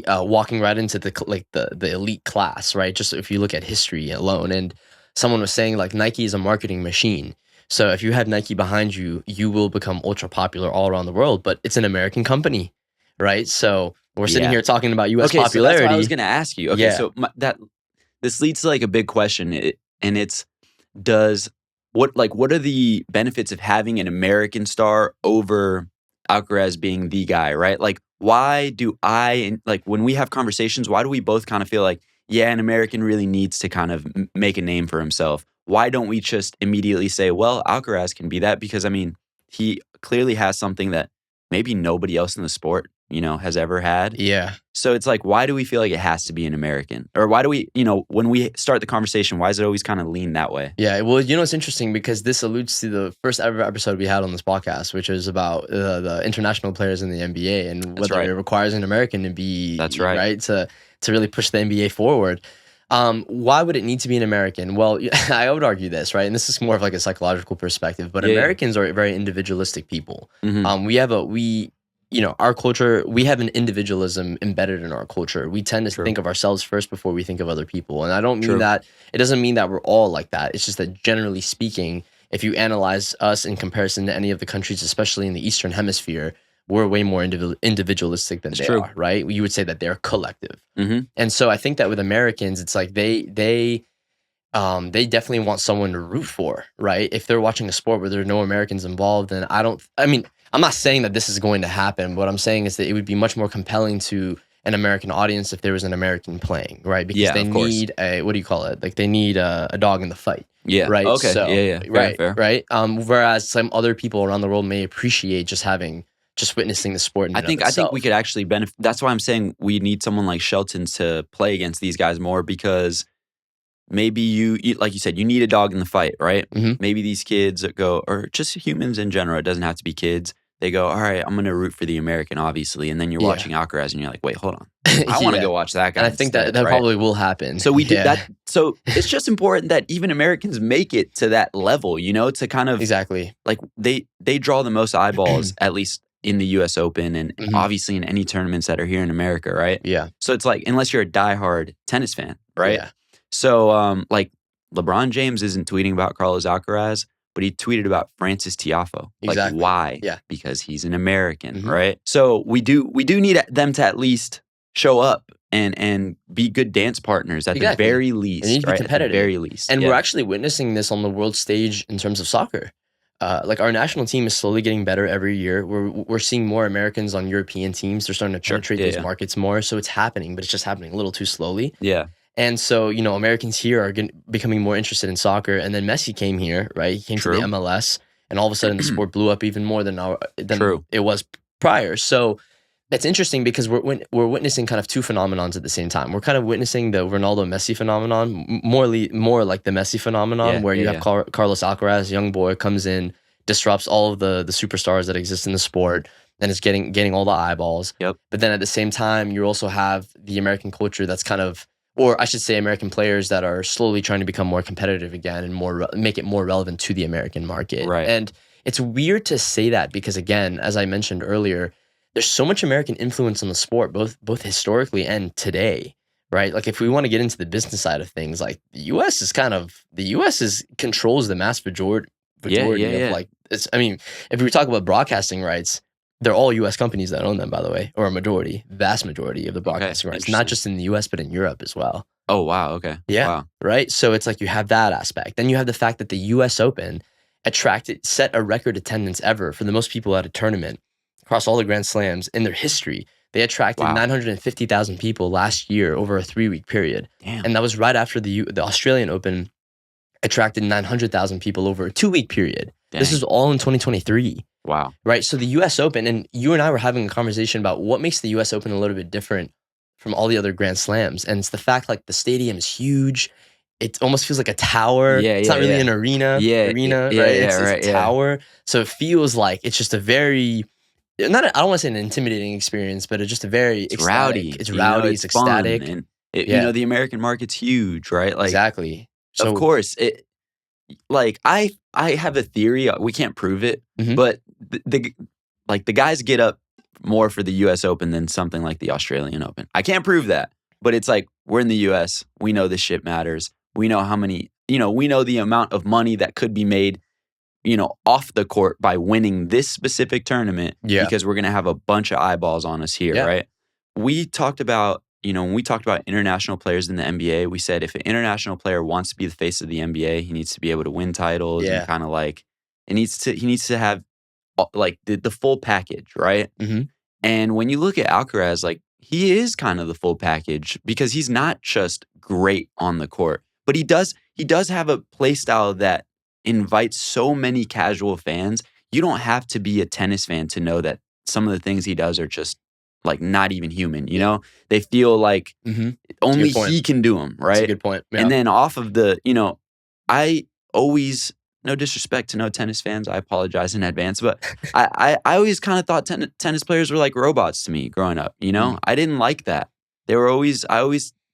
[SPEAKER 2] walking right into the elite class, right? Just if you look at history alone. And someone was saying like Nike is a marketing machine. So if you have Nike behind you, you will become ultra popular all around the world, but it's an American company, right? So we're sitting here talking about US popularity.
[SPEAKER 1] So that's what I was going to ask you. Okay,
[SPEAKER 2] Yeah.
[SPEAKER 1] so this leads to like a big question, and it's what are the benefits of having an American star over Alcaraz being the guy, right? Like, why do when we have conversations, why do we both kind of feel like, yeah, an American really needs to kind of make a name for himself? Why don't we just immediately say, well, Alcaraz can be that? Because, I mean, he clearly has something that maybe nobody else in the sport, you know, has ever had.
[SPEAKER 2] Yeah.
[SPEAKER 1] So it's like, why do we feel like it has to be an American? Or why do we, you know, when we start the conversation, why does it always kind of lean that way?
[SPEAKER 2] Yeah, well, you know, it's interesting because this alludes to the first ever episode we had on this podcast, which is about the international players in the NBA and whether it requires an American to be right to really push the NBA forward. Why would it need to be an American? Well, I would argue this, right? And this is more of like a psychological perspective, but Americans are very individualistic people. Our culture, we have an individualism embedded in our culture. We tend to think of ourselves first before we think of other people. And I don't mean that, it doesn't mean that we're all like that. It's just that generally speaking, if you analyze us in comparison to any of the countries, especially in the Eastern Hemisphere, we're way more individualistic than they are, right? You would say that they're collective. And so I think that with Americans, it's like they definitely want someone to root for, right? If they're watching a sport where there are no Americans involved, then I'm not saying that this is going to happen. What I'm saying is that it would be much more compelling to an American audience if there was an American playing, right? Because they need they need a dog in the fight.
[SPEAKER 1] Yeah.
[SPEAKER 2] Right.
[SPEAKER 1] Okay.
[SPEAKER 2] So,
[SPEAKER 1] yeah.
[SPEAKER 2] Right.
[SPEAKER 1] Fair.
[SPEAKER 2] Right. Whereas some other people around the world may appreciate just having just witnessing the sport.
[SPEAKER 1] I think we could actually benefit. That's why I'm saying we need someone like Shelton to play against these guys more, because maybe you like you said, you need a dog in the fight, right?
[SPEAKER 2] Mhm.
[SPEAKER 1] Maybe these kids go, or just humans in general, it doesn't have to be kids. They go, all right, I'm going to root for the American, obviously. And then you're watching Alcaraz and you're like, wait, hold on. I want to go watch that guy.
[SPEAKER 2] And I think
[SPEAKER 1] instead,
[SPEAKER 2] that
[SPEAKER 1] right?
[SPEAKER 2] probably will happen.
[SPEAKER 1] So we do that. So it's just important that even Americans make it to that level, to kind of
[SPEAKER 2] exactly,
[SPEAKER 1] like they draw the most eyeballs, at least in the US Open and obviously in any tournaments that are here in America, right?
[SPEAKER 2] Yeah.
[SPEAKER 1] So it's like, unless you're a diehard tennis fan, right?
[SPEAKER 2] Yeah.
[SPEAKER 1] So like LeBron James isn't tweeting about Carlos Alcaraz, but he tweeted about Francis Tiafoe.
[SPEAKER 2] Exactly.
[SPEAKER 1] Like, why?
[SPEAKER 2] Yeah.
[SPEAKER 1] Because he's an American, right? So we do need them to at least show up and be good dance partners at the very least.
[SPEAKER 2] They need to be competitive.
[SPEAKER 1] At the very least.
[SPEAKER 2] And we're actually witnessing this on the world stage in terms of soccer. Like our national team is slowly getting better every year. We're seeing more Americans on European teams. They're starting to penetrate those markets more. So it's happening, but it's just happening a little too slowly.
[SPEAKER 1] Yeah.
[SPEAKER 2] And so, Americans here are becoming more interested in soccer. And then Messi came here, right? He came to the MLS, and all of a sudden the sport blew up even more than it was prior. So it's interesting because we're witnessing kind of two phenomenons at the same time. We're kind of witnessing the Ronaldo-Messi phenomenon, more like the Messi phenomenon, where you have Carlos Alcaraz, young boy, comes in, disrupts all of the superstars that exist in the sport, and is getting all the eyeballs.
[SPEAKER 1] Yep.
[SPEAKER 2] But then at the same time, you also have the American culture that's kind of, or I should say American players that are slowly trying to become more competitive again and make it more relevant to the American market.
[SPEAKER 1] Right.
[SPEAKER 2] And it's weird to say that because, again, as I mentioned earlier, there's so much American influence on the sport, both historically and today, right? Like if we want to get into the business side of things, like the U.S. controls the mass majority of like, if we talk about broadcasting rights, they're all U.S. companies that own them, by the way, or vast majority of the broadcasting rights, not just in the U.S., but in Europe as well.
[SPEAKER 1] Oh, wow. Okay.
[SPEAKER 2] Yeah.
[SPEAKER 1] Wow.
[SPEAKER 2] Right. So it's like you have that aspect. Then you have the fact that the U.S. Open set a record attendance ever for the most people at a tournament across all the Grand Slams in their history. They attracted 950,000 people last year over a 3-week period.
[SPEAKER 1] Damn.
[SPEAKER 2] And that was right after the Australian Open attracted 900,000 people over a 2-week period.
[SPEAKER 1] Dang.
[SPEAKER 2] This is all in 2023.
[SPEAKER 1] Wow.
[SPEAKER 2] Right. So the U.S. Open, and you and I were having a conversation about what makes the U.S. Open a little bit different from all the other Grand Slams. And it's the fact like the stadium is huge. It almost feels like a tower. It's not really an arena. Right? It's a tower. So it feels like it's just a very, I don't want to say an intimidating experience, but it's just a very
[SPEAKER 1] It's rowdy.
[SPEAKER 2] It's rowdy. It's ecstatic.
[SPEAKER 1] Fun, and the American market's huge, right? Like,
[SPEAKER 2] exactly.
[SPEAKER 1] So, of course, I have a theory. We can't prove it, but the guys get up more for the U.S. Open than something like the Australian Open. I can't prove that, but it's like we're in the U.S. We know this shit matters. We know how many, we know the amount of money that could be made, off the court by winning this specific tournament.
[SPEAKER 2] Yeah.
[SPEAKER 1] Because we're gonna have a bunch of eyeballs on us here, right? We talked about, when we talked about international players in the NBA, we said if an international player wants to be the face of the NBA, he needs to be able to win titles and kind of like he needs to have like the full package, right? And when you look at Alcaraz, like he is kind of the full package because he's not just great on the court, but he does have a play style that invites so many casual fans. You don't have to be a tennis fan to know that some of the things he does are just like not even human, They feel like only he can do them, right?
[SPEAKER 2] That's a good point. Yeah.
[SPEAKER 1] And then off of the, I always, no disrespect to no tennis fans, I apologize in advance, but I always kind of thought tennis players were like robots to me growing up, I didn't like that. I always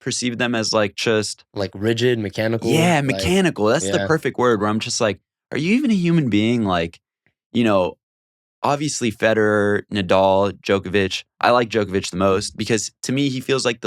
[SPEAKER 1] perceived them as like just
[SPEAKER 2] like rigid, mechanical.
[SPEAKER 1] Yeah, mechanical. That's the perfect word where I'm just like, are you even a human being? Like, obviously Federer, Nadal, Djokovic. I like Djokovic the most because to me, he feels like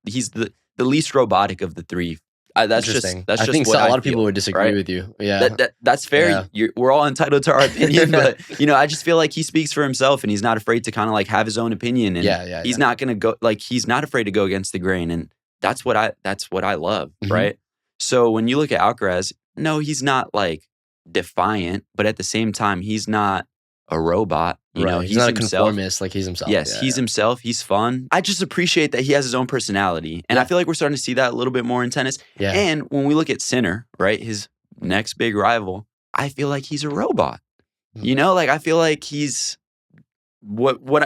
[SPEAKER 1] he's the least robotic of the three. That's just
[SPEAKER 2] I think
[SPEAKER 1] what
[SPEAKER 2] a lot of
[SPEAKER 1] feel,
[SPEAKER 2] people would disagree
[SPEAKER 1] right?
[SPEAKER 2] with you. Yeah.
[SPEAKER 1] That's fair.
[SPEAKER 2] Yeah.
[SPEAKER 1] We're all entitled to our opinion, but I just feel like he speaks for himself and he's not afraid to kind of like have his own opinion. And he's not going to go, like, he's not afraid to go against the grain. And that's what I love. Right. So when you look at Alcaraz, no, he's not like defiant, but at the same time, he's not a robot. He's
[SPEAKER 2] not a
[SPEAKER 1] himself.
[SPEAKER 2] Conformist, like he's himself.
[SPEAKER 1] Yes, he's himself. He's fun. I just appreciate that he has his own personality. And I feel like we're starting to see that a little bit more in tennis. Yeah. And when we look at Sinner, right, his next big rival, I feel like he's a robot. I feel like he's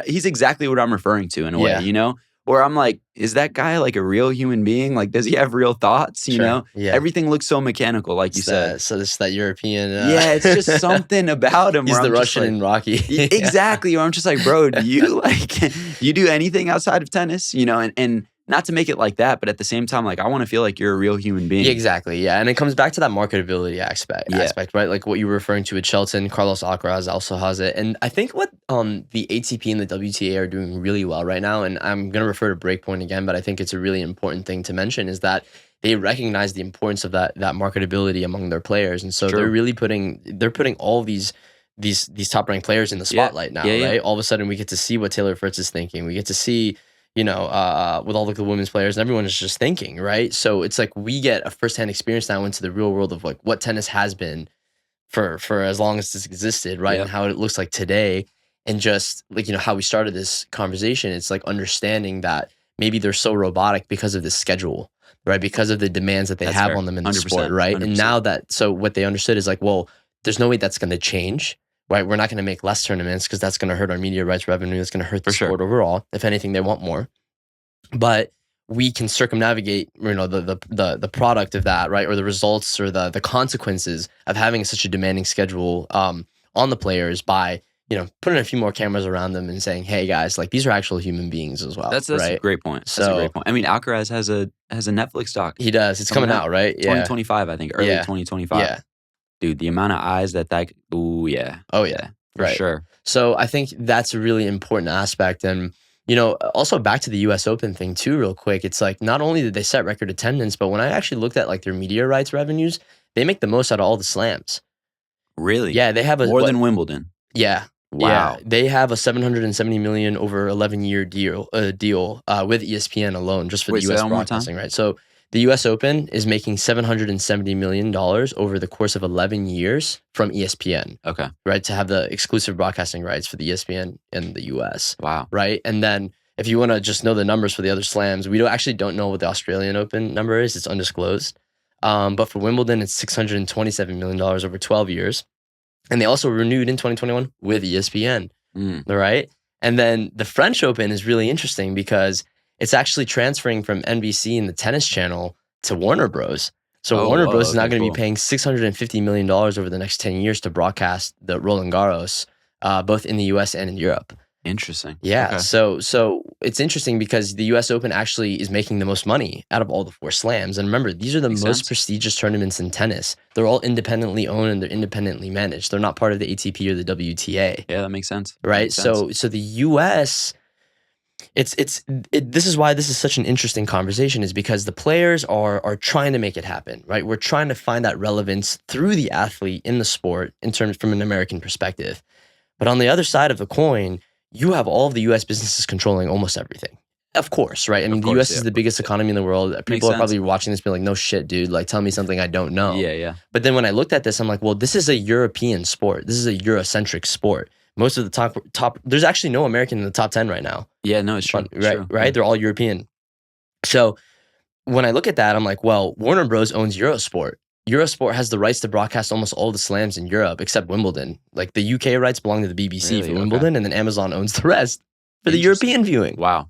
[SPEAKER 1] he's exactly what I'm referring to in a
[SPEAKER 2] Yeah.
[SPEAKER 1] way, you know? Where I'm like, is that guy like a real human being? Like, does he have real thoughts? You
[SPEAKER 2] Sure.
[SPEAKER 1] know?
[SPEAKER 2] Yeah.
[SPEAKER 1] Everything looks so mechanical, like you said.
[SPEAKER 2] So it's that European.
[SPEAKER 1] Yeah, it's just something about him.
[SPEAKER 2] He's
[SPEAKER 1] where
[SPEAKER 2] the
[SPEAKER 1] I'm just
[SPEAKER 2] Russian
[SPEAKER 1] like,
[SPEAKER 2] in Rocky.
[SPEAKER 1] exactly. Where I'm just like, bro, do you like you do anything outside of tennis? You know, and not to make it like that, but at the same time, like I want to feel like you're a real human being.
[SPEAKER 2] Yeah, exactly. Yeah, and it comes back to that marketability aspect, right? Like what you were referring to with Shelton, Carlos Alcaraz also has it, and I think what the ATP and the WTA are doing really well right now, and I'm gonna refer to Breakpoint again, but I think it's a really important thing to mention is that they recognize the importance of that marketability among their players, and so they're really putting all these top ranked players in the spotlight now, right? All of a sudden, we get to see what Taylor Fritz is thinking. We get to see, you know, with all the women's players, and everyone is just thinking, right? So it's like we get a firsthand experience now into the real world of like what tennis has been for as long as it's existed, right? And how it looks like today, and just like, you know, how we started this conversation. It's like understanding that maybe they're so robotic because of the schedule, right? Because of the demands that they have on them in the sport, right? 100%. And now so what they understood is like, well, there's no way that's going to change. Right, we're not going to make less tournaments because that's going to hurt our media rights revenue. It's going to hurt the sport overall. If anything, they want more, but we can circumnavigate, you know, the product of that, right, or the results or the consequences of having such a demanding schedule on the players by, you know, putting a few more cameras around them and saying, hey guys, like these are actual human beings as well.
[SPEAKER 1] That's
[SPEAKER 2] right?
[SPEAKER 1] a great point. That's a great point. I mean, Alcaraz has a Netflix doc.
[SPEAKER 2] He does. It's coming out, right?
[SPEAKER 1] 2025, I think, early 2025.
[SPEAKER 2] Yeah.
[SPEAKER 1] Dude, the amount of eyes ooh, yeah.
[SPEAKER 2] Oh, yeah.
[SPEAKER 1] For sure.
[SPEAKER 2] So I think that's a really important aspect. And, you know, also back to the US Open thing too, real quick. It's like, not only did they set record attendance, but when I actually looked at like their media rights revenues, they make the most out of all the slams.
[SPEAKER 1] Really?
[SPEAKER 2] Yeah, they have
[SPEAKER 1] more than Wimbledon.
[SPEAKER 2] Yeah.
[SPEAKER 1] Wow.
[SPEAKER 2] Yeah, they have a $770 million over 11-year deal with ESPN alone, just for the US broadcasting, right? So the US Open is making $770 million over the course of 11 years from ESPN.
[SPEAKER 1] Okay.
[SPEAKER 2] Right, to have the exclusive broadcasting rights for the ESPN in the US.
[SPEAKER 1] Wow.
[SPEAKER 2] Right, and then if you want to just know the numbers for the other slams, we don't know what the Australian Open number is. It's undisclosed. But for Wimbledon, it's $627 million over 12 years. And they also renewed in 2021 with ESPN, right? And then the French Open is really interesting because it's actually transferring from NBC and the Tennis Channel to Warner Bros. So Warner Bros. Is now going to be paying $650 million over the next 10 years to broadcast the Roland Garros, both in the US and in Europe.
[SPEAKER 1] Interesting.
[SPEAKER 2] Yeah.
[SPEAKER 1] Okay.
[SPEAKER 2] So it's interesting because the US Open actually is making the most money out of all the 4 slams. And remember, these are the most prestigious tournaments in tennis. They're all independently owned and they're independently managed. They're not part of the ATP or the WTA.
[SPEAKER 1] Yeah, that makes sense.
[SPEAKER 2] Right. So the US, this is why this is such an interesting conversation, is because the players are trying to make it happen, right? We're trying to find that relevance through the athlete in the sport in terms from an American perspective. But on the other side of the coin, you have all of the U.S. businesses controlling almost everything. Of course, right? I mean, the U.S. is the biggest economy in the world. People are probably watching this being like, no shit, dude. Like, tell me something I don't know.
[SPEAKER 1] Yeah.
[SPEAKER 2] But then when I looked at this, I'm like, well, this is a European sport. This is a Eurocentric sport. Most of the top, there's actually no American in the top 10 right now.
[SPEAKER 1] Yeah, no, it's true.
[SPEAKER 2] Right? Yeah. They're all European. So when I look at that, I'm like, well, Warner Bros. Owns Eurosport. Eurosport has the rights to broadcast almost all the slams in Europe except Wimbledon. Like the UK rights belong to the BBC for Wimbledon, and then Amazon owns the rest for the European viewing.
[SPEAKER 1] Wow.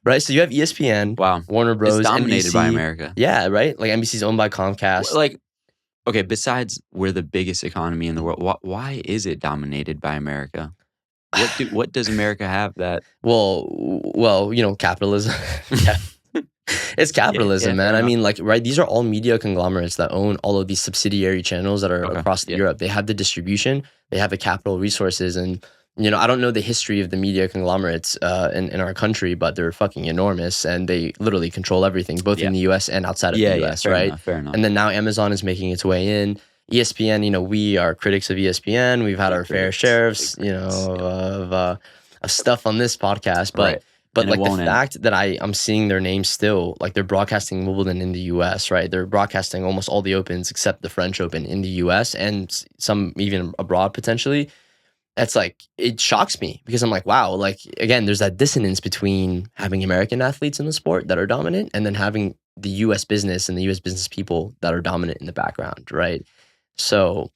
[SPEAKER 2] Right? So you have ESPN, Warner Bros.
[SPEAKER 1] It's dominated
[SPEAKER 2] NBC.
[SPEAKER 1] by America.
[SPEAKER 2] Yeah, right? Like NBC's owned by Comcast.
[SPEAKER 1] Like, okay, besides we're the biggest economy in the world, why is it dominated by America? What does America have that?
[SPEAKER 2] Well, you know, capitalism. Yeah. It's capitalism, man. I mean, like, right? These are all media conglomerates that own all of these subsidiary channels that are across Europe. They have the distribution, they have the capital resources, and you know, I don't know the history of the media conglomerates in our country, but they're fucking enormous, and they literally control everything, both in the U.S. and outside of the U.S. Right?
[SPEAKER 1] Fair enough.
[SPEAKER 2] And then now Amazon is making its way in. ESPN, you know, we are critics of ESPN. We've had our fair share of, you know, of stuff on this podcast, but. But like the fact that I'm seeing their name still, like they're broadcasting Wimbledon in the US, right? They're broadcasting almost all the Opens except the French Open in the US and some even abroad potentially. That's like, it shocks me because I'm like, wow, like again, there's that dissonance between having American athletes in the sport that are dominant and then having the US business and the US business people that are dominant in the background, right? So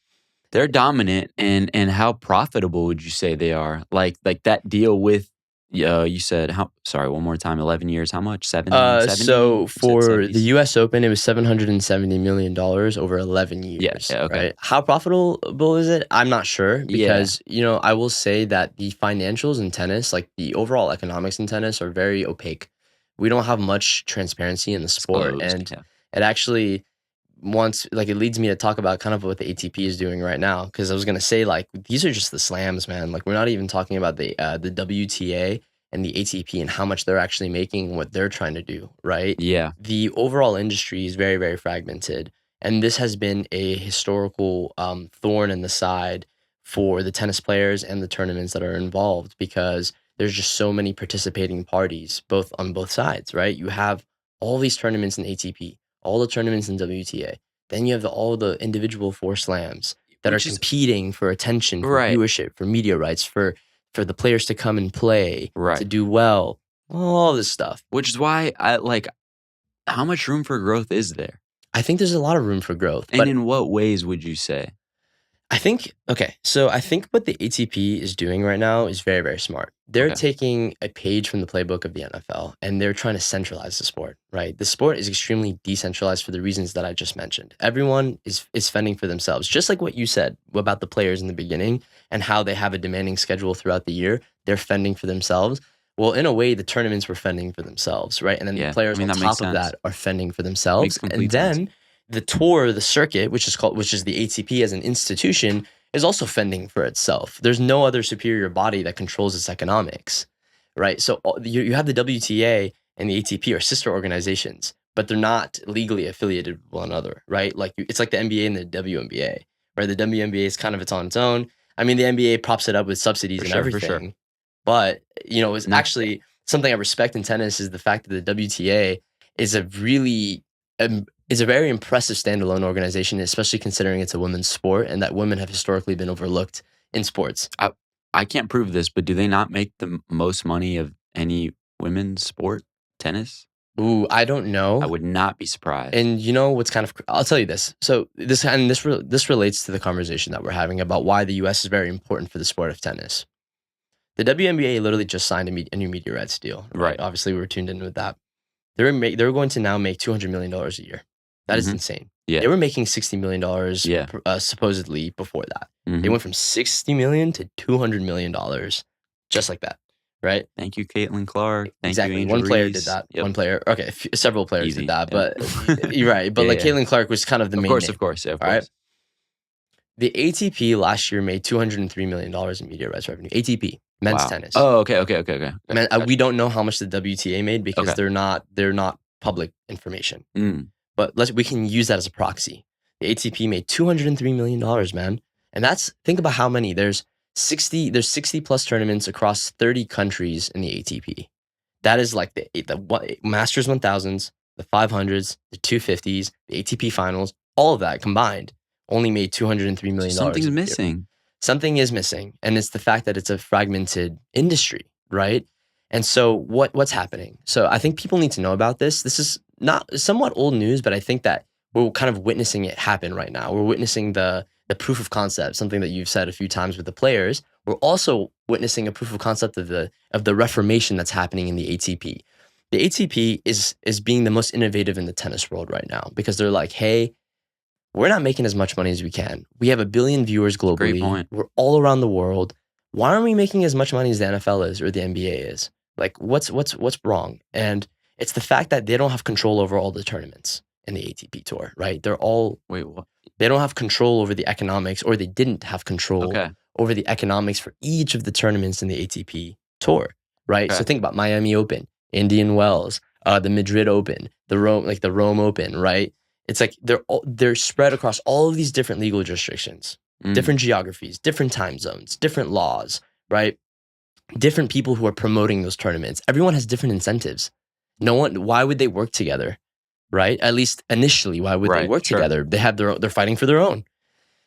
[SPEAKER 1] they're dominant, and how profitable would you say they are? Like that deal with you said sorry, one more time, 11 years, how much? 770?
[SPEAKER 2] So
[SPEAKER 1] You said
[SPEAKER 2] for the
[SPEAKER 1] 70s?
[SPEAKER 2] U.S. Open, it was $770 million over 11 years.
[SPEAKER 1] Yeah, okay.
[SPEAKER 2] Right? How profitable is it? I'm not sure
[SPEAKER 1] Yeah.
[SPEAKER 2] because, I will say that the financials in tennis, like the overall economics in tennis, are very opaque. We don't have much transparency in the sport.
[SPEAKER 1] Disclosed,
[SPEAKER 2] And
[SPEAKER 1] yeah.
[SPEAKER 2] it actually it leads me to talk about kind of what the ATP is doing right now. Because I was going to say, like, these are just the slams, man. Like, we're not even talking about the WTA and the ATP and how much they're actually making and what they're trying to do, right?
[SPEAKER 1] Yeah.
[SPEAKER 2] The overall industry is very, very fragmented. And this has been a historical thorn in the side for the tennis players and the tournaments that are involved because there's just so many participating parties, both on both sides, right? You have all these tournaments in ATP, all the tournaments in WTA. Then you have all the individual four slams that
[SPEAKER 1] Which
[SPEAKER 2] are
[SPEAKER 1] is
[SPEAKER 2] competing for attention, for
[SPEAKER 1] right.
[SPEAKER 2] viewership, for media rights, for the players to come and play,
[SPEAKER 1] Right.
[SPEAKER 2] to do well, all this stuff.
[SPEAKER 1] Which is why I like, how much room for growth is there?
[SPEAKER 2] I think there's a lot of room for growth.
[SPEAKER 1] And in what ways would you say?
[SPEAKER 2] I think what the ATP is doing right now is very, very smart. They're taking a page from the playbook of the NFL and they're trying to centralize the sport, right? The sport is extremely decentralized for the reasons that I just mentioned. Everyone is fending for themselves, just like what you said about the players in the beginning and how they have a demanding schedule throughout the year. They're fending for themselves. Well, in a way, the tournaments were fending for themselves, right? And then the players on top of that are fending for themselves. And then the tour, the circuit, which is the ATP as an institution, is also fending for itself. There's no other superior body that controls its economics, right? So you have the WTA and the ATP are sister organizations, but they're not legally affiliated with one another, right? Like it's like the NBA and the WNBA, right? The WNBA is kind of on its own. I mean, the NBA props it up with subsidies and everything, but it's actually something I respect in tennis is the fact that the WTA is a very impressive standalone organization, especially considering it's a women's sport and that women have historically been overlooked in sports.
[SPEAKER 1] I can't prove this, but do they not make the most money of any women's sport, tennis?
[SPEAKER 2] Ooh, I don't know.
[SPEAKER 1] I would not be surprised.
[SPEAKER 2] And what's kind of, I'll tell you this. So this relates to the conversation that we're having about why the U.S. is very important for the sport of tennis. The WNBA literally just signed a new media rights deal. Right. Obviously, we were tuned in with that. They're going to now make $200 million a year. That is insane.
[SPEAKER 1] Yeah.
[SPEAKER 2] They were making $60 million supposedly before that. They went from $60 million to $200 million, just like that, right?
[SPEAKER 1] Thank you, Caitlin Clark. Thank
[SPEAKER 2] exactly.
[SPEAKER 1] you, Angel
[SPEAKER 2] One player
[SPEAKER 1] Reese.
[SPEAKER 2] did that.
[SPEAKER 1] Yep.
[SPEAKER 2] One player. Okay, several players
[SPEAKER 1] Easy.
[SPEAKER 2] did that,
[SPEAKER 1] Yep.
[SPEAKER 2] but you're right. But Caitlin Clark was kind of the main name.
[SPEAKER 1] Of course. Yeah, of
[SPEAKER 2] all
[SPEAKER 1] course.
[SPEAKER 2] right. The ATP last year made $203 million in media rights revenue. ATP, men's tennis.
[SPEAKER 1] Oh, okay.
[SPEAKER 2] We don't know how much the WTA made because they're not public information. But we can use that as a proxy. The ATP made $203 million, man. And think about how many. There's 60 plus tournaments across 30 countries in the ATP. That is like the Masters 1000s, the 500s, the 250s, the ATP finals, all of that combined only made $203 million.
[SPEAKER 1] Something's missing.
[SPEAKER 2] Something is missing. And it's the fact that it's a fragmented industry, right? And so what's happening? So I think people need to know about this. This is not somewhat old news, but I think that we're kind of witnessing it happen right now. We're witnessing the proof of concept, something that you've said a few times with the players. We're also witnessing a proof of concept of the reformation that's happening in the ATP. The ATP is being the most innovative in the tennis world right now because they're like, hey, we're not making as much money as we can. We have 1 billion viewers globally.
[SPEAKER 1] Great point.
[SPEAKER 2] We're all around the world. Why aren't we making as much money as the NFL is or the NBA is? Like, what's wrong? And it's the fact that they don't have control over all the tournaments in the ATP tour, right?
[SPEAKER 1] Wait, what?
[SPEAKER 2] They don't have control over the economics, or they didn't have control over the economics for each of the tournaments in the ATP tour, right? So think about Miami Open, Indian Wells, the Madrid Open, the Rome Open, right? It's like they're spread across all of these different legal jurisdictions, different geographies, different time zones, different laws, right? Different people who are promoting those tournaments. Everyone has different incentives. Why would they work together, right? At least initially, why would they work together? They're fighting for their own.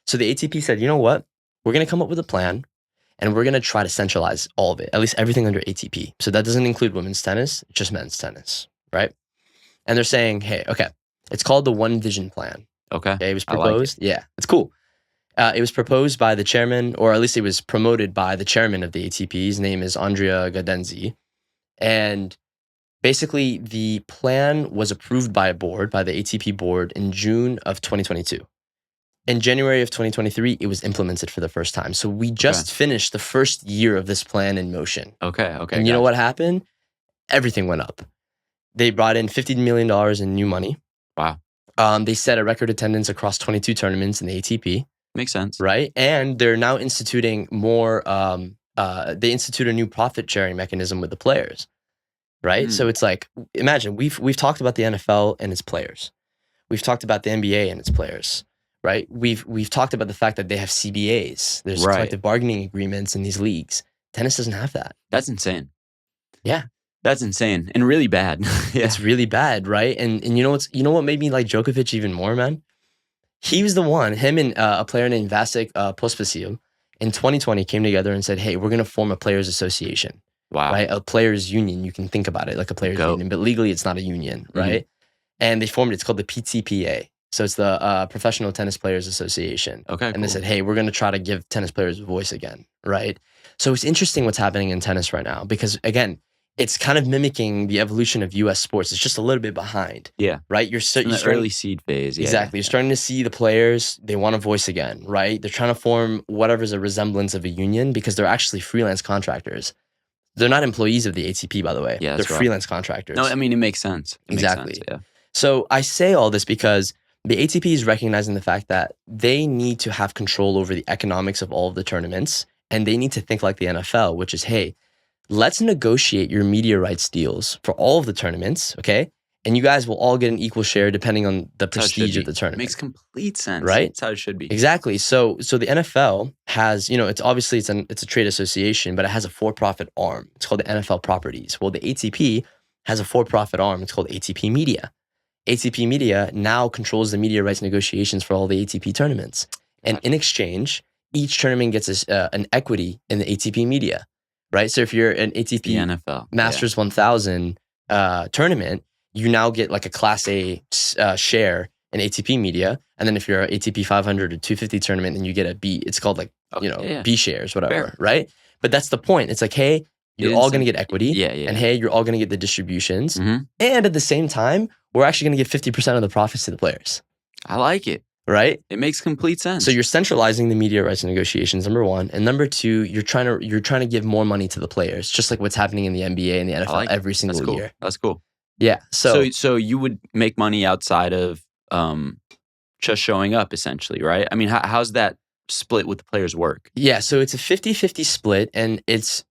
[SPEAKER 2] So the ATP said, you know what? We're going to come up with a plan and we're going to try to centralize all of it, at least everything under ATP. So that doesn't include women's tennis, just men's tennis, right? And they're saying, hey, okay, it's called the One Vision Plan.
[SPEAKER 1] Okay.
[SPEAKER 2] It was proposed. Yeah, it's cool. It was proposed by the chairman, or at least it was promoted by the chairman of the ATP. His name is Andrea Gaudenzi. And basically, the plan was approved by the ATP board in June of 2022. In January of 2023, it was implemented for the first time. So we just finished the first year of this plan in motion.
[SPEAKER 1] Okay.
[SPEAKER 2] And you know what happened? Everything went up. They brought in $50 million in new money.
[SPEAKER 1] Wow.
[SPEAKER 2] They set a record attendance across 22 tournaments in the ATP.
[SPEAKER 1] Makes sense.
[SPEAKER 2] Right? And they're now instituting more, they institute a new profit sharing mechanism with the players. Right? So it's like, imagine, we've talked about the NFL and its players. We've talked about the NBA and its players. Right? We've talked about the fact that they have CBAs. There's collective bargaining agreements in these leagues. Tennis doesn't have that.
[SPEAKER 1] That's insane.
[SPEAKER 2] Yeah.
[SPEAKER 1] That's insane and really bad. Yeah.
[SPEAKER 2] It's really bad, right? And you know what made me like Djokovic even more, man? He was the one, him and a player named Vasek Pospisil in 2020 came together and said, hey, we're going to form a players association.
[SPEAKER 1] Wow.
[SPEAKER 2] Right? A players union. You can think about it like a players union, but legally it's not a union, right? And they formed it. It's called the PTPA. So it's the Professional Tennis Players Association.
[SPEAKER 1] Okay.
[SPEAKER 2] And they said, hey, we're going to try to give tennis players a voice again, right? So it's interesting what's happening in tennis right now because, again, it's kind of mimicking the evolution of U.S. sports. It's just a little bit behind.
[SPEAKER 1] Yeah.
[SPEAKER 2] Right? You're
[SPEAKER 1] in the early seed phase. Yeah,
[SPEAKER 2] exactly. You're starting to see the players, they want a voice again, right? They're trying to form whatever's a resemblance of a union because they're actually freelance contractors. They're not employees of the ATP, by the way.
[SPEAKER 1] Yeah,
[SPEAKER 2] they're freelance contractors.
[SPEAKER 1] No, I mean, it makes sense.
[SPEAKER 2] Exactly.
[SPEAKER 1] Makes sense, yeah.
[SPEAKER 2] So I say all this because the ATP is recognizing the fact that they need to have control over the economics of all of the tournaments, and they need to think like the NFL, which is, hey, let's negotiate your media rights deals for all of the tournaments, okay? And you guys will all get an equal share depending on the prestige of the tournament.
[SPEAKER 1] Makes complete sense.
[SPEAKER 2] Right?
[SPEAKER 1] That's how it should be.
[SPEAKER 2] Exactly. So the NFL has, it's obviously it's a trade association, but it has a for-profit arm. It's called the NFL Properties. Well, the ATP has a for-profit arm. It's called ATP Media. ATP Media now controls the media rights negotiations for all the ATP tournaments. And in exchange, each tournament gets an equity in the ATP Media. Right? So if you're an ATP
[SPEAKER 1] the NFL
[SPEAKER 2] Masters 1000 tournament, you now get like a Class A share in ATP Media. And then if you're an ATP 500 or 250 tournament, then you get a B. It's called like, B shares, whatever,
[SPEAKER 1] Fair.
[SPEAKER 2] Right? But that's the point. It's like, hey, you're all going to get equity.
[SPEAKER 1] Yeah.
[SPEAKER 2] And hey, you're all going to get the distributions.
[SPEAKER 1] Mm-hmm.
[SPEAKER 2] And at the same time, we're actually going to give 50% of the profits to the players.
[SPEAKER 1] I like it.
[SPEAKER 2] Right?
[SPEAKER 1] It makes complete sense.
[SPEAKER 2] So you're centralizing the media rights negotiations, number one. And number two, you're trying to give more money to the players, just like what's happening in the NBA and the NFL every single year.
[SPEAKER 1] That's cool.
[SPEAKER 2] Yeah.
[SPEAKER 1] So you would make money outside of just showing up, essentially, right? I mean, how's that split with the players work?
[SPEAKER 2] Yeah. So it's a 50-50 split, and it's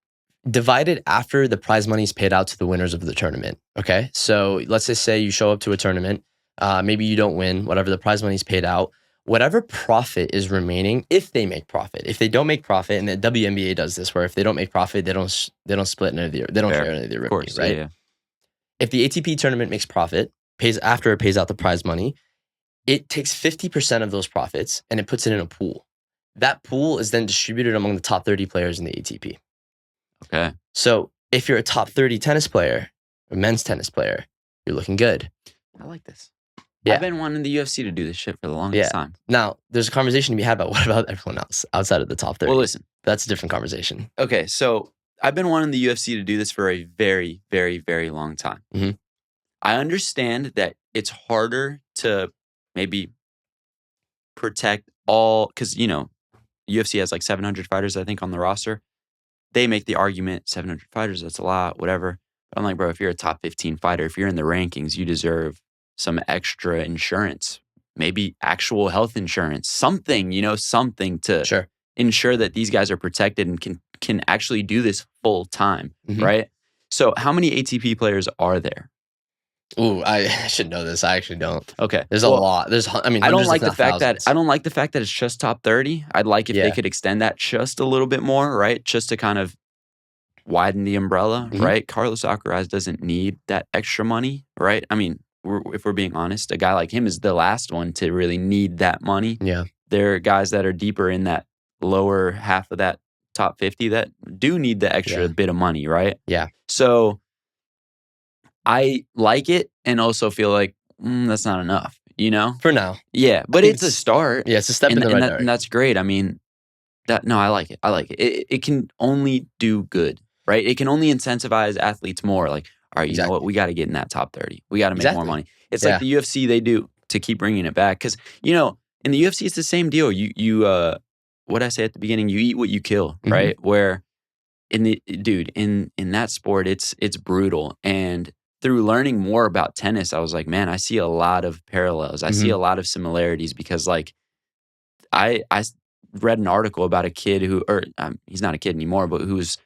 [SPEAKER 2] divided after the prize money is paid out to the winners of the tournament. Okay. So let's just say you show up to a tournament. Maybe you don't win, whatever, the prize money is paid out. Whatever profit is remaining, if they make profit. If they don't make profit, and the WNBA does this, where if they don't make profit, they don't split any of the, they don't share any of the revenue, right?
[SPEAKER 1] Yeah.
[SPEAKER 2] If the ATP tournament makes profit, after it pays out the prize money, it takes 50% of those profits and it puts it in a pool. That pool is then distributed among the top 30 players in the ATP.
[SPEAKER 1] Okay.
[SPEAKER 2] So if you're a top 30 tennis player, or men's tennis player, you're looking good.
[SPEAKER 1] I like this.
[SPEAKER 2] Yeah.
[SPEAKER 1] I've been wanting the UFC to do this shit for the longest time.
[SPEAKER 2] Now, there's a conversation to be had about what about everyone else outside of the top 30?
[SPEAKER 1] Well, listen.
[SPEAKER 2] That's a different conversation.
[SPEAKER 1] Okay, so I've been wanting the UFC to do this for a very, very, very long time.
[SPEAKER 2] Mm-hmm.
[SPEAKER 1] I understand that it's harder to maybe protect all, because, UFC has like 700 fighters, I think, on the roster. They make the argument, 700 fighters, that's a lot, whatever. But I'm like, bro, if you're a top 15 fighter, if you're in the rankings, you deserve some extra insurance, maybe actual health insurance, something, something to ensure that these guys are protected and can actually do this full time, right? So how many ATP players are there?
[SPEAKER 2] Ooh, I should know this. I actually don't.
[SPEAKER 1] Okay.
[SPEAKER 2] There's a lot.
[SPEAKER 1] I don't like the fact that it's just top 30. I'd like if they could extend that just a little bit more, right? Just to kind of widen the umbrella, right? Carlos Alcaraz doesn't need that extra money, right? I mean, if we're being honest, a guy like him is the last one to really need that money.
[SPEAKER 2] Yeah.
[SPEAKER 1] There are guys that are deeper in that lower half of that top 50 that do need the extra bit of money, right?
[SPEAKER 2] Yeah.
[SPEAKER 1] So I like it and also feel like that's not enough. you know?
[SPEAKER 2] For now.
[SPEAKER 1] Yeah,
[SPEAKER 2] I
[SPEAKER 1] but
[SPEAKER 2] think
[SPEAKER 1] it's a start.
[SPEAKER 2] Yeah, it's a step in the right direction.
[SPEAKER 1] And that's great. I mean, I like it. I like it. It can only do good, right? It can only incentivize athletes more. Like, all right, you know what? We got to get in that top 30. We got to make more money. It's like the UFC, they do to keep bringing it back. Because, you know, in the UFC, it's the same deal. What I say at the beginning, you eat what you kill, right? Where in that sport, it's brutal. And through learning more about tennis, I was like, man, I see a lot of parallels. I see a lot of similarities because, like, I read an article about a kid he's not a kid anymore, but he was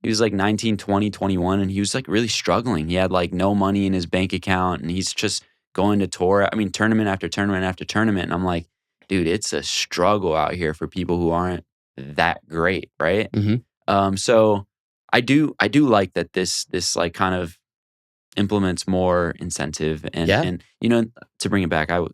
[SPEAKER 1] like 19, 20, 21, and he was like really struggling. He had like no money in his bank account, and he's just going to tournament after tournament after tournament. And I'm like, dude, it's a struggle out here for people who aren't that great, right? So I do like that this like kind of implements more incentive and you know, to bring it back, I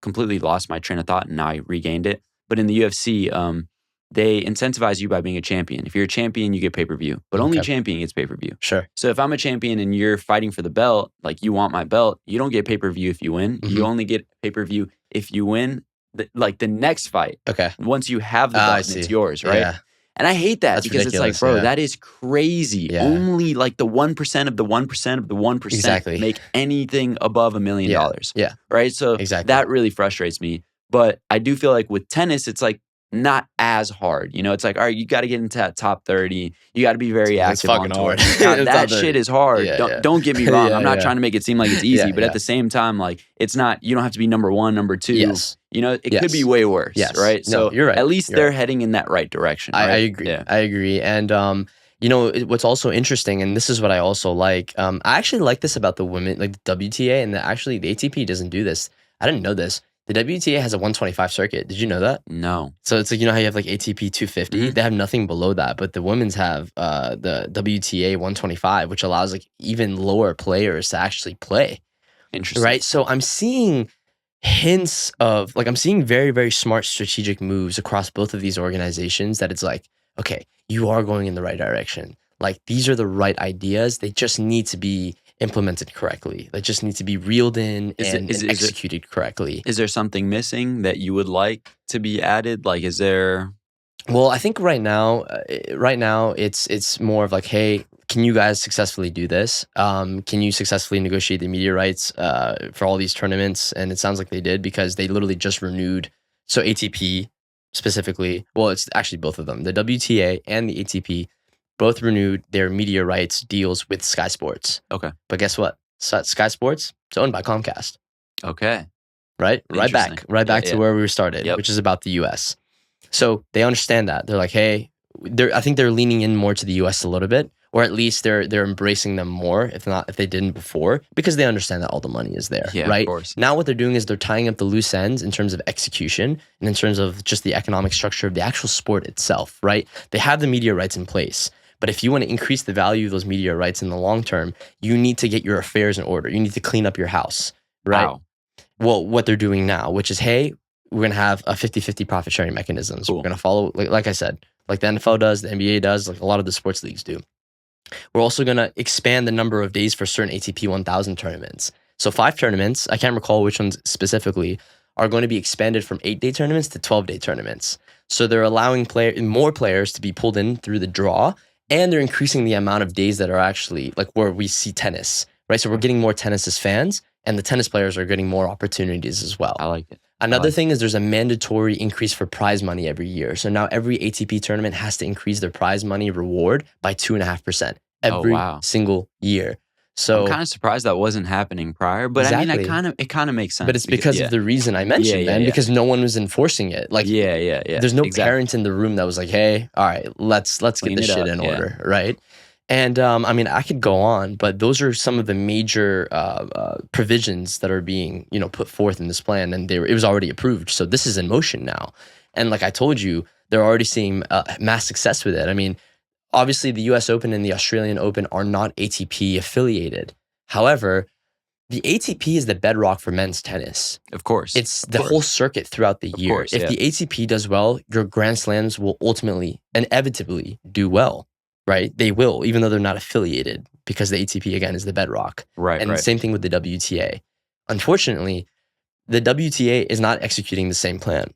[SPEAKER 1] completely lost my train of thought and now I regained it. But in the UFC, they incentivize you by being a champion. If you're a champion, you get pay-per-view, but only a champion gets pay-per-view.
[SPEAKER 2] Sure.
[SPEAKER 1] So if I'm a champion and you're fighting for the belt, like you want my belt, you don't get pay-per-view if you win. You only get pay-per-view if you win the next fight. Okay. Once you have the belt, and it's yours, right? Yeah. And I hate that because it's like, bro, that is crazy. Yeah. Only like the 1% of the 1% of the 1% make anything above $1 million. Yeah. Right? So that really frustrates me. But I do feel like with tennis, it's like not as hard. You know, it's like, all right, you got to get into that top 30. You got to be very active on tour. That shit is hard. Don't get me wrong. I'm not trying to make it seem like it's easy, but at the same time, like it's not, you don't have to be number one, number two. Yes. You know, it could be way worse, right? So you're right. At least they're heading in that right direction. Right?
[SPEAKER 2] I agree. Yeah. I agree. And, you know, what's also interesting, and this is what I also like, I actually like this about the women, like the WTA, and actually the ATP doesn't do this. I didn't know this. The WTA has a 125 circuit. Did you know that?
[SPEAKER 1] No.
[SPEAKER 2] So it's like, you know how you have like ATP 250? They have nothing below that, but the women's have the WTA 125, which allows like even lower players to actually play.
[SPEAKER 1] Interesting.
[SPEAKER 2] Right? So I'm seeing hints of, like, I'm seeing very, very smart strategic moves across both of these organizations that it's like, okay, you are going in the right direction. Like, these are the right ideas. They just need to be implemented correctly. They just need to be reeled in and executed correctly.
[SPEAKER 1] Is there something missing that you would like to be added? Like, is there?
[SPEAKER 2] Well, I think right now it's more of like, hey, can you guys successfully do this? Can you successfully negotiate the media rights for all these tournaments? And it sounds like they did because they literally just renewed. So ATP specifically, well, it's actually both of them. The WTA and the ATP both renewed their media rights deals with Sky Sports.
[SPEAKER 1] Okay.
[SPEAKER 2] But guess what? Sky Sports, it's owned by Comcast.
[SPEAKER 1] Okay.
[SPEAKER 2] Right back to where we started, which is about the US. So they understand that. They're like, hey, I think they're leaning in more to the US a little bit, or at least they're embracing them more, if they didn't before, because they understand that all the money is there, right? Of course. Now what they're doing is they're tying up the loose ends in terms of execution and in terms of just the economic structure of the actual sport itself, right? They have the media rights in place. But if you want to increase the value of those media rights in the long term, you need to get your affairs in order. You need to clean up your house, right? Wow. Well, what they're doing now, which is, hey, we're going to have a 50-50 profit sharing mechanisms. Cool. We're going to follow, like I said, like the NFL does, the NBA does, like a lot of the sports leagues do. We're also going to expand the number of days for certain ATP 1000 tournaments. So 5 tournaments, I can't recall which ones specifically, are going to be expanded from 8-day tournaments to 12-day tournaments. So they're allowing more players to be pulled in through the draw, and they're increasing the amount of days that are actually like where we see tennis, right? So we're getting more tennis as fans, and the tennis players are getting more opportunities as well.
[SPEAKER 1] I like it.
[SPEAKER 2] Another thing is there's a mandatory increase for prize money every year. So now every ATP tournament has to increase their prize money reward by 2.5% every single year. So
[SPEAKER 1] I'm kind of surprised that wasn't happening prior, but I mean, it kind of makes sense.
[SPEAKER 2] But it's because of the reason I mentioned, because no one was enforcing it. Like, there's no parent in the room that was like, hey, all right, let's get this shit in order, right? And I mean, I could go on, but those are some of the major provisions that are being, put forth in this plan, and it was already approved. So this is in motion now, and like I told you, they're already seeing mass success with it. I mean, obviously, the U.S. Open and the Australian Open are not ATP affiliated. However, the ATP is the bedrock for men's tennis.
[SPEAKER 1] Of course.
[SPEAKER 2] It's the whole circuit throughout the year. If the ATP does well, your Grand Slams will ultimately, inevitably do well, right? They will, even though they're not affiliated, because the ATP, again, is the bedrock.
[SPEAKER 1] Right.
[SPEAKER 2] And same thing with the WTA. Unfortunately, the WTA is not executing the same plan.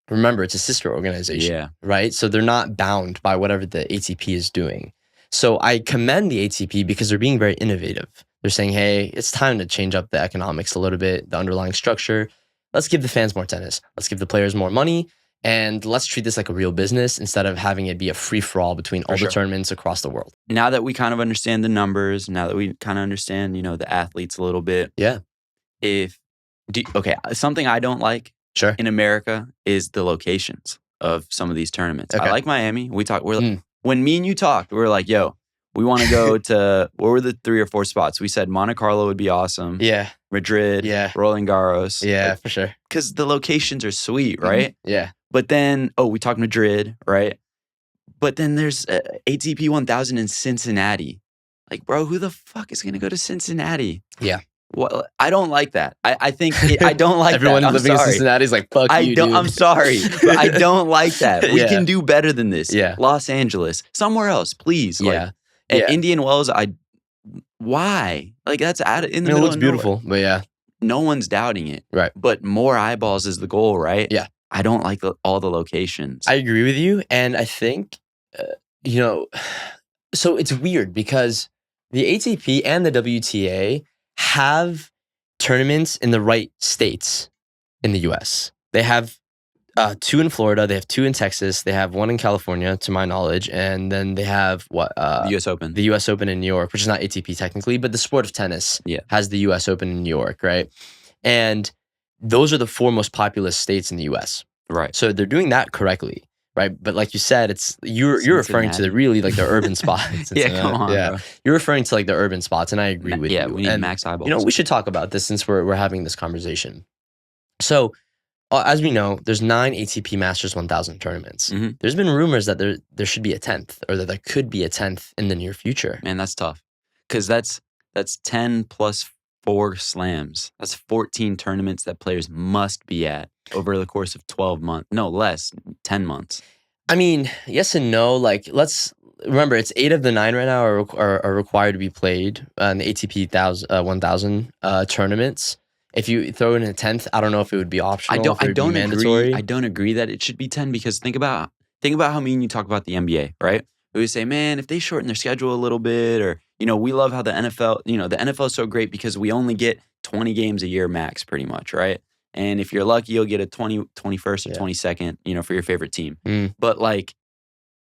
[SPEAKER 2] Remember, it's a sister organization, right? So they're not bound by whatever the ATP is doing. So I commend the ATP because they're being very innovative. They're saying, hey, it's time to change up the economics a little bit, the underlying structure. Let's give the fans more tennis. Let's give the players more money. And let's treat this like a real business instead of having it be a free-for-all between all the tournaments across the world.
[SPEAKER 1] Now that we kind of understand the numbers, now that we kind of understand, the athletes a little bit.
[SPEAKER 2] Yeah.
[SPEAKER 1] Something I don't like in America is the locations of some of these tournaments. I like Miami. When me and you talked, we were like, yo, we want to go to, what were the 3 or 4 spots? We said Monte Carlo would be awesome.
[SPEAKER 2] Yeah.
[SPEAKER 1] Madrid. Yeah. Roland Garros.
[SPEAKER 2] Yeah, for sure.
[SPEAKER 1] Because the locations are sweet, right?
[SPEAKER 2] Yeah.
[SPEAKER 1] But then, we talked Madrid, right? But then there's ATP 1000 in Cincinnati. Like, bro, who the fuck is going to go to Cincinnati?
[SPEAKER 2] Yeah.
[SPEAKER 1] Well, I don't like that. I think I don't like
[SPEAKER 2] Everyone
[SPEAKER 1] that.
[SPEAKER 2] living in Cincinnati is like, fuck you, dude.
[SPEAKER 1] I'm sorry. But I don't like that. We can do better than this.
[SPEAKER 2] Yeah.
[SPEAKER 1] Los Angeles. Somewhere else, please. Indian Wells, why? Like, that's in the middle.
[SPEAKER 2] It looks beautiful, but
[SPEAKER 1] no one's doubting it.
[SPEAKER 2] Right.
[SPEAKER 1] But more eyeballs is the goal, right?
[SPEAKER 2] Yeah.
[SPEAKER 1] I don't like all the locations.
[SPEAKER 2] I agree with you. And I think, so it's weird because the ATP and the WTA have tournaments in the right states in the US. They have 2 in Florida, they have 2 in Texas, they have 1 in California, to my knowledge, and then they have
[SPEAKER 1] the US Open.
[SPEAKER 2] The US Open in New York, which is not ATP technically, but the sport of tennis has the US Open in New York, right? And those are the 4 most populous states in the US.
[SPEAKER 1] Right.
[SPEAKER 2] So they're doing that correctly, right? But like you said, it's you're referring to the urban spots.
[SPEAKER 1] Come on, bro.
[SPEAKER 2] You're referring to like the urban spots, and I agree with you.
[SPEAKER 1] Yeah, we need max eyeballs.
[SPEAKER 2] We should talk about this since we're having this conversation. So, as we know, there's 9 ATP Masters 1000 tournaments.
[SPEAKER 1] Mm-hmm.
[SPEAKER 2] There's been rumors that there should be a 10th, or that there could be a 10th in the near future.
[SPEAKER 1] Man, that's tough, because that's 10 plus 4 slams. That's 14 tournaments that players must be at over the course of 12 months. No, less, 10 months.
[SPEAKER 2] I mean, yes and no. Like, let's remember, it's 8 of the 9 right now are required to be played in the ATP 1000 tournaments. If you throw in a 10th, I don't know if it would be optional. I don't
[SPEAKER 1] agree. I don't agree that it should be 10, because think about how me and you talk about the NBA, right? We say, man, if they shorten their schedule a little bit, or we love how the NFL, the NFL is so great because we only get 20 games a year max, pretty much, right? And if you're lucky, you'll get a 21st or 22nd, for your favorite team. But like,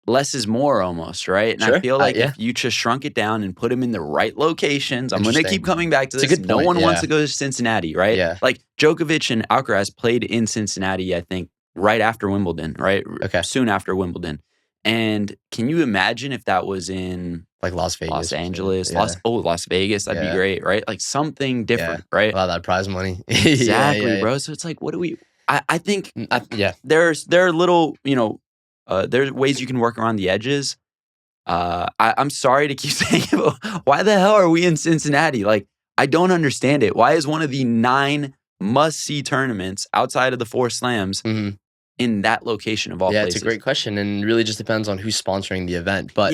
[SPEAKER 1] less is more almost, right? And I feel like if you just shrunk it down and put them in the right locations, I'm going to keep coming back to this. No one wants to go to Cincinnati, right?
[SPEAKER 2] Yeah.
[SPEAKER 1] Like Djokovic and Alcaraz played in Cincinnati, I think, right after Wimbledon, right?
[SPEAKER 2] Okay.
[SPEAKER 1] Soon after Wimbledon. And can you imagine if that was in
[SPEAKER 2] like Las Vegas,
[SPEAKER 1] Los Angeles, Las Vegas? That'd be great, right? Like something different, right?
[SPEAKER 2] Wow, that prize money.
[SPEAKER 1] Exactly, bro. So it's like, what do we? I think there are little, there's ways you can work around the edges. I'm sorry to keep saying it, but why the hell are we in Cincinnati? Like, I don't understand it. Why is one of the 9 must-see tournaments outside of the 4 slams in that location of all places?
[SPEAKER 2] It's a great question, and really just depends on who's sponsoring the event. But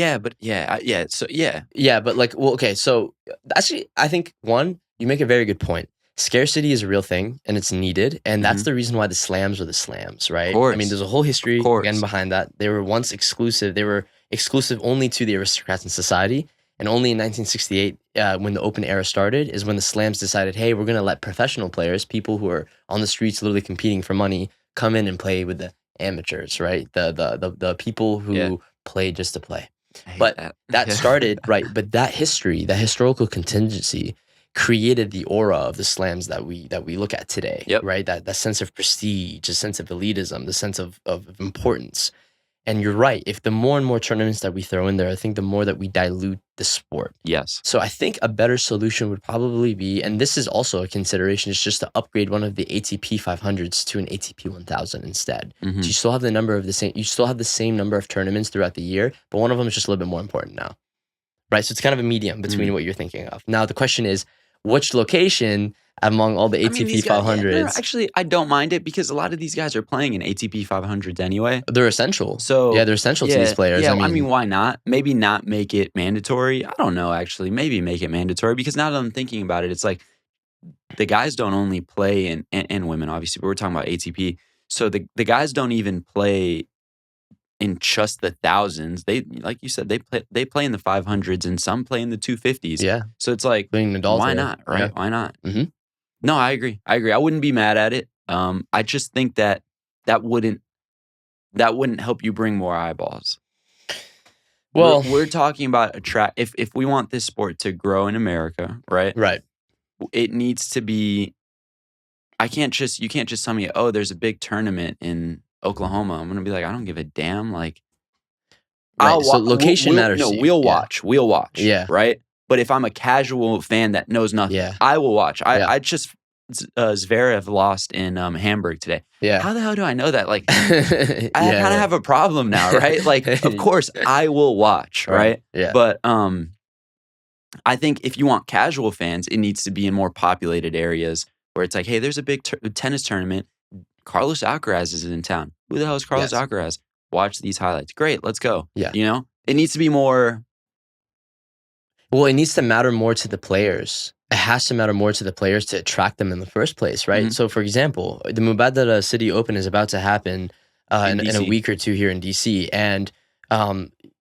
[SPEAKER 2] but like, well, okay, so actually, I think you make a very good point. Scarcity is a real thing, and it's needed, and that's the reason why the slams are the slams, right? I mean, there's a whole history again behind that. They were once exclusive. They were exclusive only to the aristocrats in society, and only in 1968, when the open era started, is when the slams decided, hey, we're going to let professional players, people who are on the streets literally competing for money, come in and play with the amateurs, right? The people who play just to play. But that started, right? But that history, that historical contingency, created the aura of the slams that we look at today, right? That sense of prestige, a sense of elitism, the sense of importance. And you're right. If the more and more tournaments that we throw in there, I think the more that we dilute the sport.
[SPEAKER 1] Yes.
[SPEAKER 2] So I think a better solution would probably be, and this is also a consideration, is just to upgrade one of the ATP 500s to an ATP 1000 instead. So you still have the same number of tournaments throughout the year, but one of them is just a little bit more important now, right? So it's kind of a medium between what you're thinking of. Now the question is, which location among all the ATP 500s?
[SPEAKER 1] Actually, I don't mind it, because a lot of these guys are playing in ATP 500s anyway.
[SPEAKER 2] They're essential.
[SPEAKER 1] So
[SPEAKER 2] they're essential to these players.
[SPEAKER 1] Yeah, I mean, why not? Maybe not make it mandatory. I don't know, actually. Maybe make it mandatory, because now that I'm thinking about it, it's like, the guys don't only play and women, obviously, but we're talking about ATP. So the guys don't even play in just the thousands. They, like you said, they play in the 500s and some play in the 250s.
[SPEAKER 2] Yeah.
[SPEAKER 1] So it's like, why not, right?
[SPEAKER 2] Yeah.
[SPEAKER 1] Why not?
[SPEAKER 2] Mm-hmm.
[SPEAKER 1] No, I agree. I wouldn't be mad at it. I just think that wouldn't help you bring more eyeballs.
[SPEAKER 2] Well,
[SPEAKER 1] we're talking about if we want this sport to grow in America, right?
[SPEAKER 2] Right.
[SPEAKER 1] It needs to be. You can't just tell me, oh, there's a big tournament in Oklahoma. I'm gonna be like, I don't give a damn. Like,
[SPEAKER 2] right. So location matters.
[SPEAKER 1] No,
[SPEAKER 2] to you.
[SPEAKER 1] we'll watch. We'll watch.
[SPEAKER 2] Yeah.
[SPEAKER 1] Right. But if I'm a casual fan that knows nothing,
[SPEAKER 2] Yeah.
[SPEAKER 1] I will watch. I just Zverev lost in Hamburg today.
[SPEAKER 2] Yeah.
[SPEAKER 1] How the hell do I know that? Like, I kind of have a problem now, right? Like, of course, I will watch, right?
[SPEAKER 2] Yeah.
[SPEAKER 1] But I think if you want casual fans, it needs to be in more populated areas where it's like, hey, there's a big tennis tournament. Carlos Alcaraz is in town. Who the hell is Carlos Alcaraz? Watch these highlights. Great, let's go.
[SPEAKER 2] Yeah.
[SPEAKER 1] You know, it needs to be more.
[SPEAKER 2] Well, it needs to matter more to the players. It has to matter more to the players to attract them in the first place, right?
[SPEAKER 1] Mm-hmm.
[SPEAKER 2] So, for example, the Mubadala City Open is about to happen in a week or two here in DC. And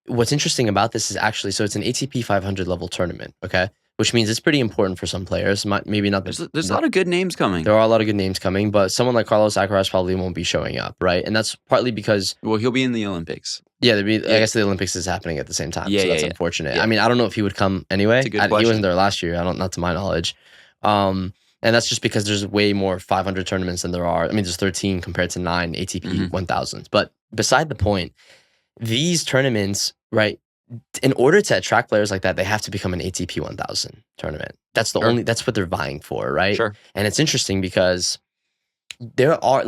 [SPEAKER 2] what's interesting about this is actually, so it's an ATP 500 level tournament, okay? Which means it's pretty important for some players. Maybe not.
[SPEAKER 1] There's a lot of good names coming.
[SPEAKER 2] There are a lot of good names coming, but someone like Carlos Alcaraz probably won't be showing up, right? And that's partly because...
[SPEAKER 1] Well, he'll be in the Olympics.
[SPEAKER 2] Yeah, I guess the Olympics is happening at the same time, so that's unfortunate.
[SPEAKER 1] Yeah.
[SPEAKER 2] I mean, I don't know if he would come anyway.
[SPEAKER 1] It's a good question.
[SPEAKER 2] He wasn't there last year, not to my knowledge. And that's just because there's way more 500 tournaments than there are. I mean, there's 13 compared to 9 ATP 1000s. But beside the point, these tournaments, right, in order to attract players like that, they have to become an ATP 1000 tournament. That's that's what they're vying for, right?
[SPEAKER 1] Sure.
[SPEAKER 2] And it's interesting because there are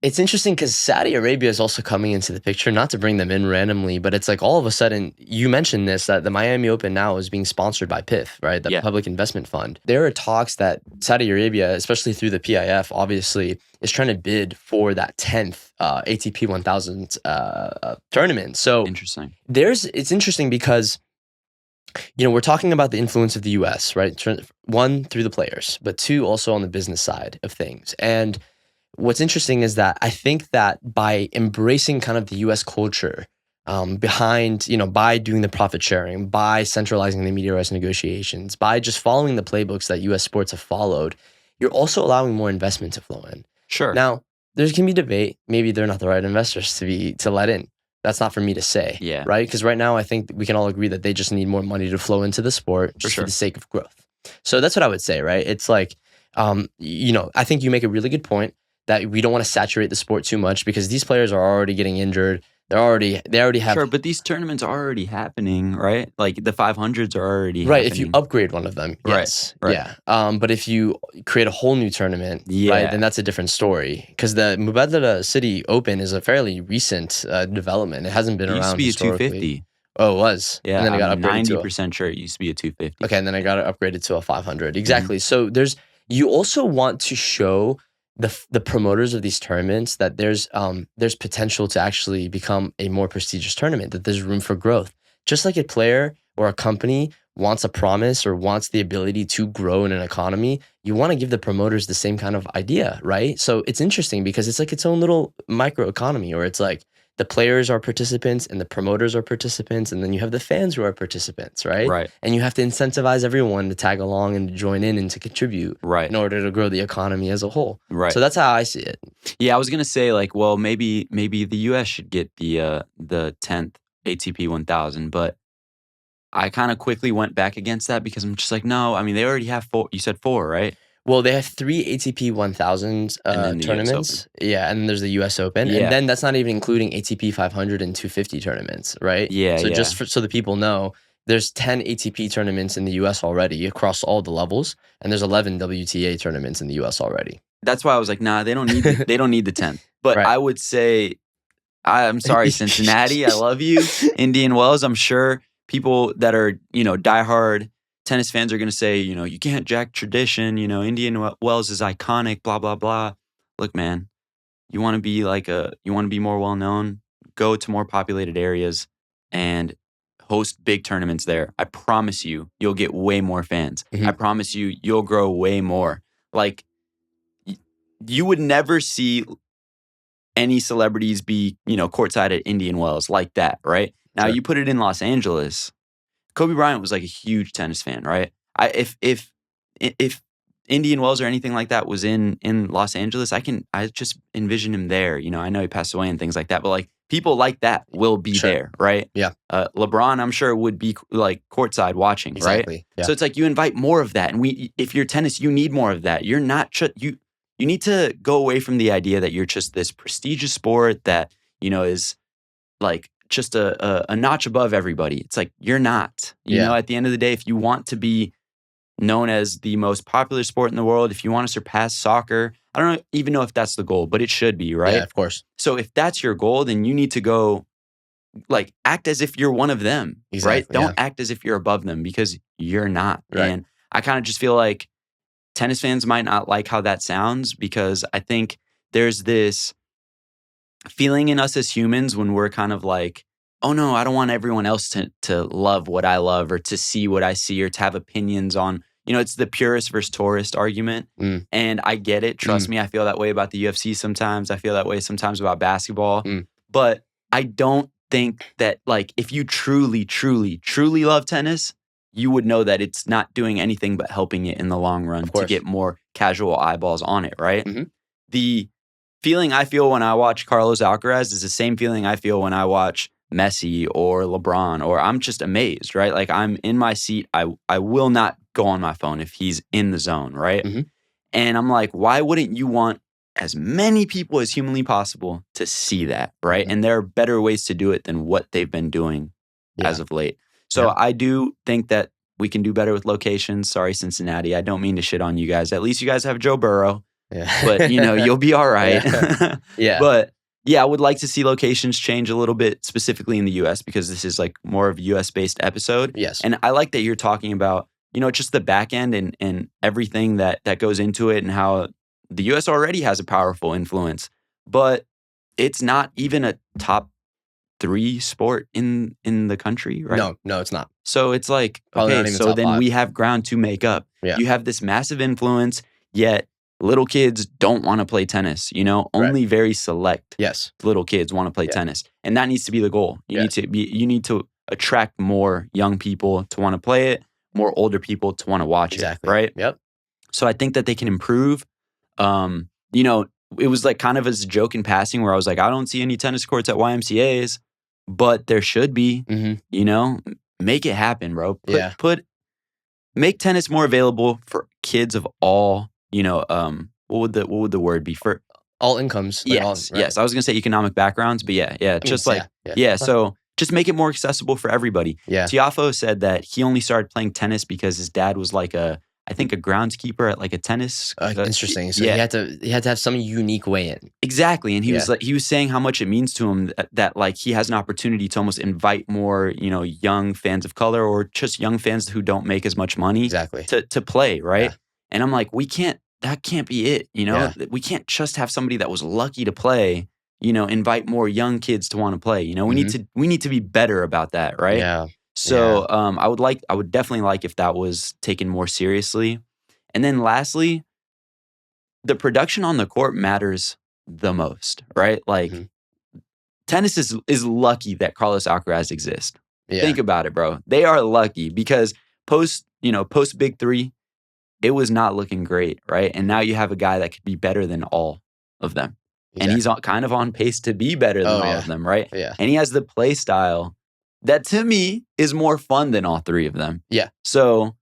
[SPEAKER 2] it's interesting because Saudi Arabia is also coming into the picture, not to bring them in randomly, but it's like all of a sudden, you mentioned this, that the Miami Open now is being sponsored by PIF, right? The Public Investment Fund. There are talks that Saudi Arabia, especially through the PIF, obviously, is trying to bid for that 10th ATP 1000 tournament. So
[SPEAKER 1] interesting.
[SPEAKER 2] It's interesting because, you know, we're talking about the influence of the US, right? One, through the players, but two, also on the business side of things. And what's interesting is that I think that by embracing kind of the US culture behind, you know, by doing the profit sharing, by centralizing the media rights negotiations, by just following the playbooks that US sports have followed, you're also allowing more investment to flow in.
[SPEAKER 1] Sure.
[SPEAKER 2] Now, there can be debate. Maybe they're not the right investors to let in. That's not for me to say, right? Because right now, I think we can all agree that they just need more money to flow into the sport just for the sake of growth. So that's what I would say, right? It's like, you know, I think you make a really good point that we don't want to saturate the sport too much because these players are already getting injured. They already have...
[SPEAKER 1] Sure, but these tournaments are already happening, right? Like the 500s are already
[SPEAKER 2] right,
[SPEAKER 1] happening.
[SPEAKER 2] If you upgrade one of them, yes. Right. Yeah. But if you create a whole new tournament, right, then that's a different story. Because the Mubadala City Open is a fairly recent development. It hasn't been around
[SPEAKER 1] It used to be a 250.
[SPEAKER 2] Oh, it was?
[SPEAKER 1] Yeah,
[SPEAKER 2] and then it got upgraded
[SPEAKER 1] 90% sure it used to be a 250.
[SPEAKER 2] Okay, and then I got it upgraded to a 500. Exactly. So you also want to show the promoters of these tournaments that there's potential to actually become a more prestigious tournament, that there's room for growth. Just like a player or a company wants a promise or wants the ability to grow in an economy, you want to give the promoters the same kind of idea, right? So it's interesting because it's like its own little micro economy, or it's like the players are participants and the promoters are participants, and then you have the fans who are participants, right?
[SPEAKER 1] Right.
[SPEAKER 2] And you have to incentivize everyone to tag along and to join in and to contribute,
[SPEAKER 1] right,
[SPEAKER 2] in order to grow the economy as a whole.
[SPEAKER 1] Right.
[SPEAKER 2] So that's how I see it.
[SPEAKER 1] Yeah, I was gonna say like, well, maybe the US should get the 10th ATP 1000, but I kind of quickly went back against that because I'm just like, no, I mean they already have 4. You said 4, right?
[SPEAKER 2] Well, they have 3 ATP 1000 tournaments. Yeah, and then there's the US Open.
[SPEAKER 1] Yeah.
[SPEAKER 2] And then that's not even including ATP 500 and 250 tournaments, right?
[SPEAKER 1] Yeah,
[SPEAKER 2] so just so the people know, there's 10 ATP tournaments in the US already across all the levels, and there's 11 WTA tournaments in the US already.
[SPEAKER 1] That's why I was like, nah, they don't need the 10th. But right. I would say, I'm sorry, Cincinnati, I love you. Indian Wells, I'm sure people that are, you know, diehard tennis fans are going to say, you know, you can't jack tradition, you know, Indian Wells is iconic, blah, blah, blah. Look, man, you want to be more well known, go to more populated areas and host big tournaments there, I promise you'll get way more fans.
[SPEAKER 2] Mhm.
[SPEAKER 1] I promise you'll grow way more. Like, you would never see any celebrities be, courtside at Indian Wells like that, right? Now,
[SPEAKER 2] Sure.
[SPEAKER 1] you put it in Los Angeles. Kobe Bryant was like a huge tennis fan, right? If Indian Wells or anything like that was in Los Angeles, I just envision him there. I know he passed away and things like that, but like people like that will be
[SPEAKER 2] Sure.
[SPEAKER 1] there, right?
[SPEAKER 2] Yeah.
[SPEAKER 1] LeBron, I'm sure, would be like courtside watching,
[SPEAKER 2] Exactly.
[SPEAKER 1] right?
[SPEAKER 2] Yeah.
[SPEAKER 1] So it's like you invite more of that, and if you're tennis, you need more of that. You're not you need to go away from the idea that you're just this prestigious sport that is like just a notch above everybody. It's like you're not. At the end of the day, if you want to be known as the most popular sport in the world, if you want to surpass soccer, I don't even know if that's the goal, but it should be, right?
[SPEAKER 2] Yeah, of course.
[SPEAKER 1] So if that's your goal, then you need to go like act as if you're one of them, right? Don't act as if you're above them, because you're not.
[SPEAKER 2] Right.
[SPEAKER 1] And I kind of just feel like tennis fans might not like how that sounds, because I think there's this feeling in us as humans when we're kind of like, oh no, I don't want everyone else to love what I love or to see what I see or to have opinions on. It's the purist versus tourist argument. And I get it. Trust me, I feel that way about the UFC sometimes. I feel that way sometimes about basketball. But I don't think that, like, if you truly, truly, truly love tennis, you would know that it's not doing anything but helping it in the long run to get more casual eyeballs on it, right? The feeling I feel when I watch Carlos Alcaraz is the same feeling I feel when I watch Messi or LeBron, or I'm just amazed, right? Like, I'm in my seat. I will not go on my phone if he's in the zone, right? And I'm like, why wouldn't you want as many people as humanly possible to see that, right? And there are better ways to do it than what they've been doing as of late. So I do think that we can do better with locations. Sorry, Cincinnati. I don't mean to shit on you guys. At least you guys have Joe Burrow. But, you'll be all right. But yeah, I would like to see locations change a little bit, specifically in the U.S., because this is like more of a U.S.-based episode.
[SPEAKER 2] Yes.
[SPEAKER 1] And I like that you're talking about, just the back end and everything that goes into it, and how the U.S. already has a powerful influence, but it's not even a top 3 sport in the country, right?
[SPEAKER 2] No, it's not.
[SPEAKER 1] So it's like,
[SPEAKER 2] Probably
[SPEAKER 1] okay, so then we have ground to make up.
[SPEAKER 2] Yeah.
[SPEAKER 1] You have this massive influence, yet little kids don't want to play tennis, only very select little kids want to play tennis. And that needs to be the goal. You need to attract more young people to want to play it, more older people to want to watch it, right?
[SPEAKER 2] Yep.
[SPEAKER 1] So I think that they can improve. It was like kind of as a joke in passing where I was like, I don't see any tennis courts at YMCAs, but there should be, make it happen, bro. Make tennis more available for kids of all, what would the word be for
[SPEAKER 2] all incomes?
[SPEAKER 1] Yes. I was gonna say economic backgrounds, but so just make it more accessible for everybody.
[SPEAKER 2] Yeah.
[SPEAKER 1] Tiafoe said that he only started playing tennis because his dad was like a groundskeeper at like a tennis.
[SPEAKER 2] Interesting. So he had to have some unique way in.
[SPEAKER 1] Exactly. And he was saying how much it means to him that like he has an opportunity to almost invite more, young fans of color or just young fans who don't make as much money to play, right? Yeah. And I'm like, that can't be it, We can't just have somebody that was lucky to play, invite more young kids to want to play. We need to be better about that, right?
[SPEAKER 2] Yeah.
[SPEAKER 1] So I would definitely like if that was taken more seriously. And then lastly, the production on the court matters the most, right? Like tennis is lucky that Carlos Alcaraz exists. Yeah. Think about it, bro. They are lucky because post Big 3, it was not looking great, right? And now you have a guy that could be better than all of them. Exactly. And he's kind of on pace to be better than all of them, right?
[SPEAKER 2] Yeah.
[SPEAKER 1] And he has the play style that to me is more fun than all 3 of them.
[SPEAKER 2] Yeah.
[SPEAKER 1] So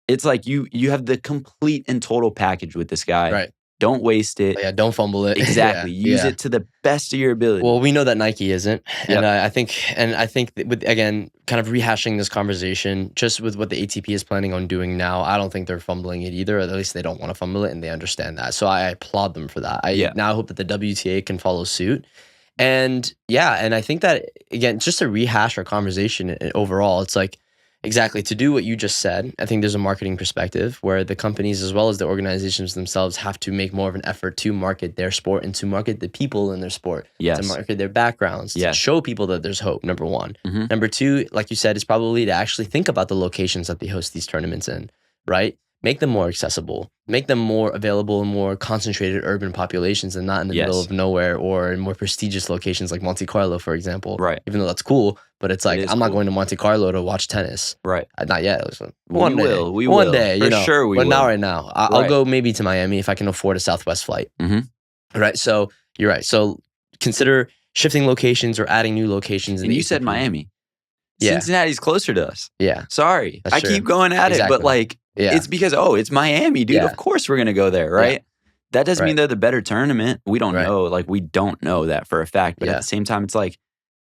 [SPEAKER 1] it's like you have the complete and total package with this guy.
[SPEAKER 2] Right.
[SPEAKER 1] Don't waste it.
[SPEAKER 2] Yeah, don't fumble it.
[SPEAKER 1] Exactly. Use it to the best of your ability.
[SPEAKER 2] Well, we know that Nike isn't. And I think that with, again, kind of rehashing this conversation, just with what the ATP is planning on doing now, I don't think they're fumbling it either. Or at least they don't want to fumble it and they understand that. So I applaud them for that. I now hope that the WTA can follow suit. And I think that, again, just to rehash our conversation overall, it's like, Exactly. To do what you just said, I think there's a marketing perspective where the companies as well as the organizations themselves have to make more of an effort to market their sport and to market the people in their sport,
[SPEAKER 1] Yes.
[SPEAKER 2] to market their backgrounds, to
[SPEAKER 1] Yes.
[SPEAKER 2] show people that there's hope, number one.
[SPEAKER 1] Mhm.
[SPEAKER 2] Number two, like you said, is probably to actually think about the locations that they host these tournaments in, right? Make them more accessible, make them more available in more concentrated urban populations and not in the middle
[SPEAKER 1] Yes.
[SPEAKER 2] of nowhere or in more prestigious locations like Monte Carlo, for example.
[SPEAKER 1] Right.
[SPEAKER 2] Even though that's cool, but it's like,
[SPEAKER 1] is
[SPEAKER 2] I'm not
[SPEAKER 1] cool.
[SPEAKER 2] going to Monte Carlo to watch tennis.
[SPEAKER 1] Right.
[SPEAKER 2] Not yet.
[SPEAKER 1] We
[SPEAKER 2] One day.
[SPEAKER 1] will. We
[SPEAKER 2] One
[SPEAKER 1] will.
[SPEAKER 2] day,
[SPEAKER 1] For
[SPEAKER 2] you know.
[SPEAKER 1] sure we
[SPEAKER 2] but
[SPEAKER 1] will.
[SPEAKER 2] not right now. I'll
[SPEAKER 1] Right.
[SPEAKER 2] go maybe to Miami if I can afford a Southwest flight.
[SPEAKER 1] Mhm.
[SPEAKER 2] Right. So you're right. So consider shifting locations or adding new locations.
[SPEAKER 1] And you said Miami.
[SPEAKER 2] Yeah.
[SPEAKER 1] Cincinnati's closer to us.
[SPEAKER 2] Yeah.
[SPEAKER 1] Sorry.
[SPEAKER 2] That's
[SPEAKER 1] I
[SPEAKER 2] true.
[SPEAKER 1] keep going at it,
[SPEAKER 2] Exactly.
[SPEAKER 1] but like,
[SPEAKER 2] Yeah.
[SPEAKER 1] it's because, it's Miami, dude.
[SPEAKER 2] Yeah.
[SPEAKER 1] Of course we're going to go there, right? That doesn't mean they're the better tournament. We don't
[SPEAKER 2] Right.
[SPEAKER 1] know. Like, we don't know that for a fact. But
[SPEAKER 2] Yeah.
[SPEAKER 1] at the same time, it's like,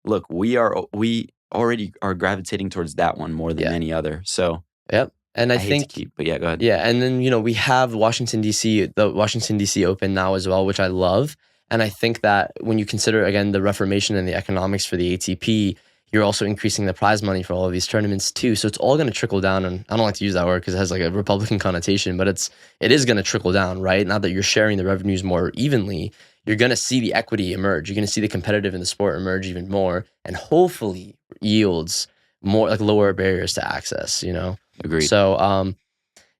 [SPEAKER 1] look, we already are gravitating towards that one more than any other. So,
[SPEAKER 2] Yep. And I
[SPEAKER 1] hate
[SPEAKER 2] think,
[SPEAKER 1] to keep, but yeah, go ahead.
[SPEAKER 2] yeah. And then, we have the Washington, D.C. Open now as well, which I love. And I think that when you consider, again, the reformation and the economics for the ATP, you're also increasing the prize money for all of these tournaments too. So it's all going to trickle down. And I don't like to use that word because it has like a Republican connotation, but it is going to trickle down, right? Now that you're sharing the revenues more evenly, you're going to see the equity emerge. You're going to see the competitive in the sport emerge even more, and hopefully yields more, like lower barriers to access,
[SPEAKER 1] Agreed.
[SPEAKER 2] So,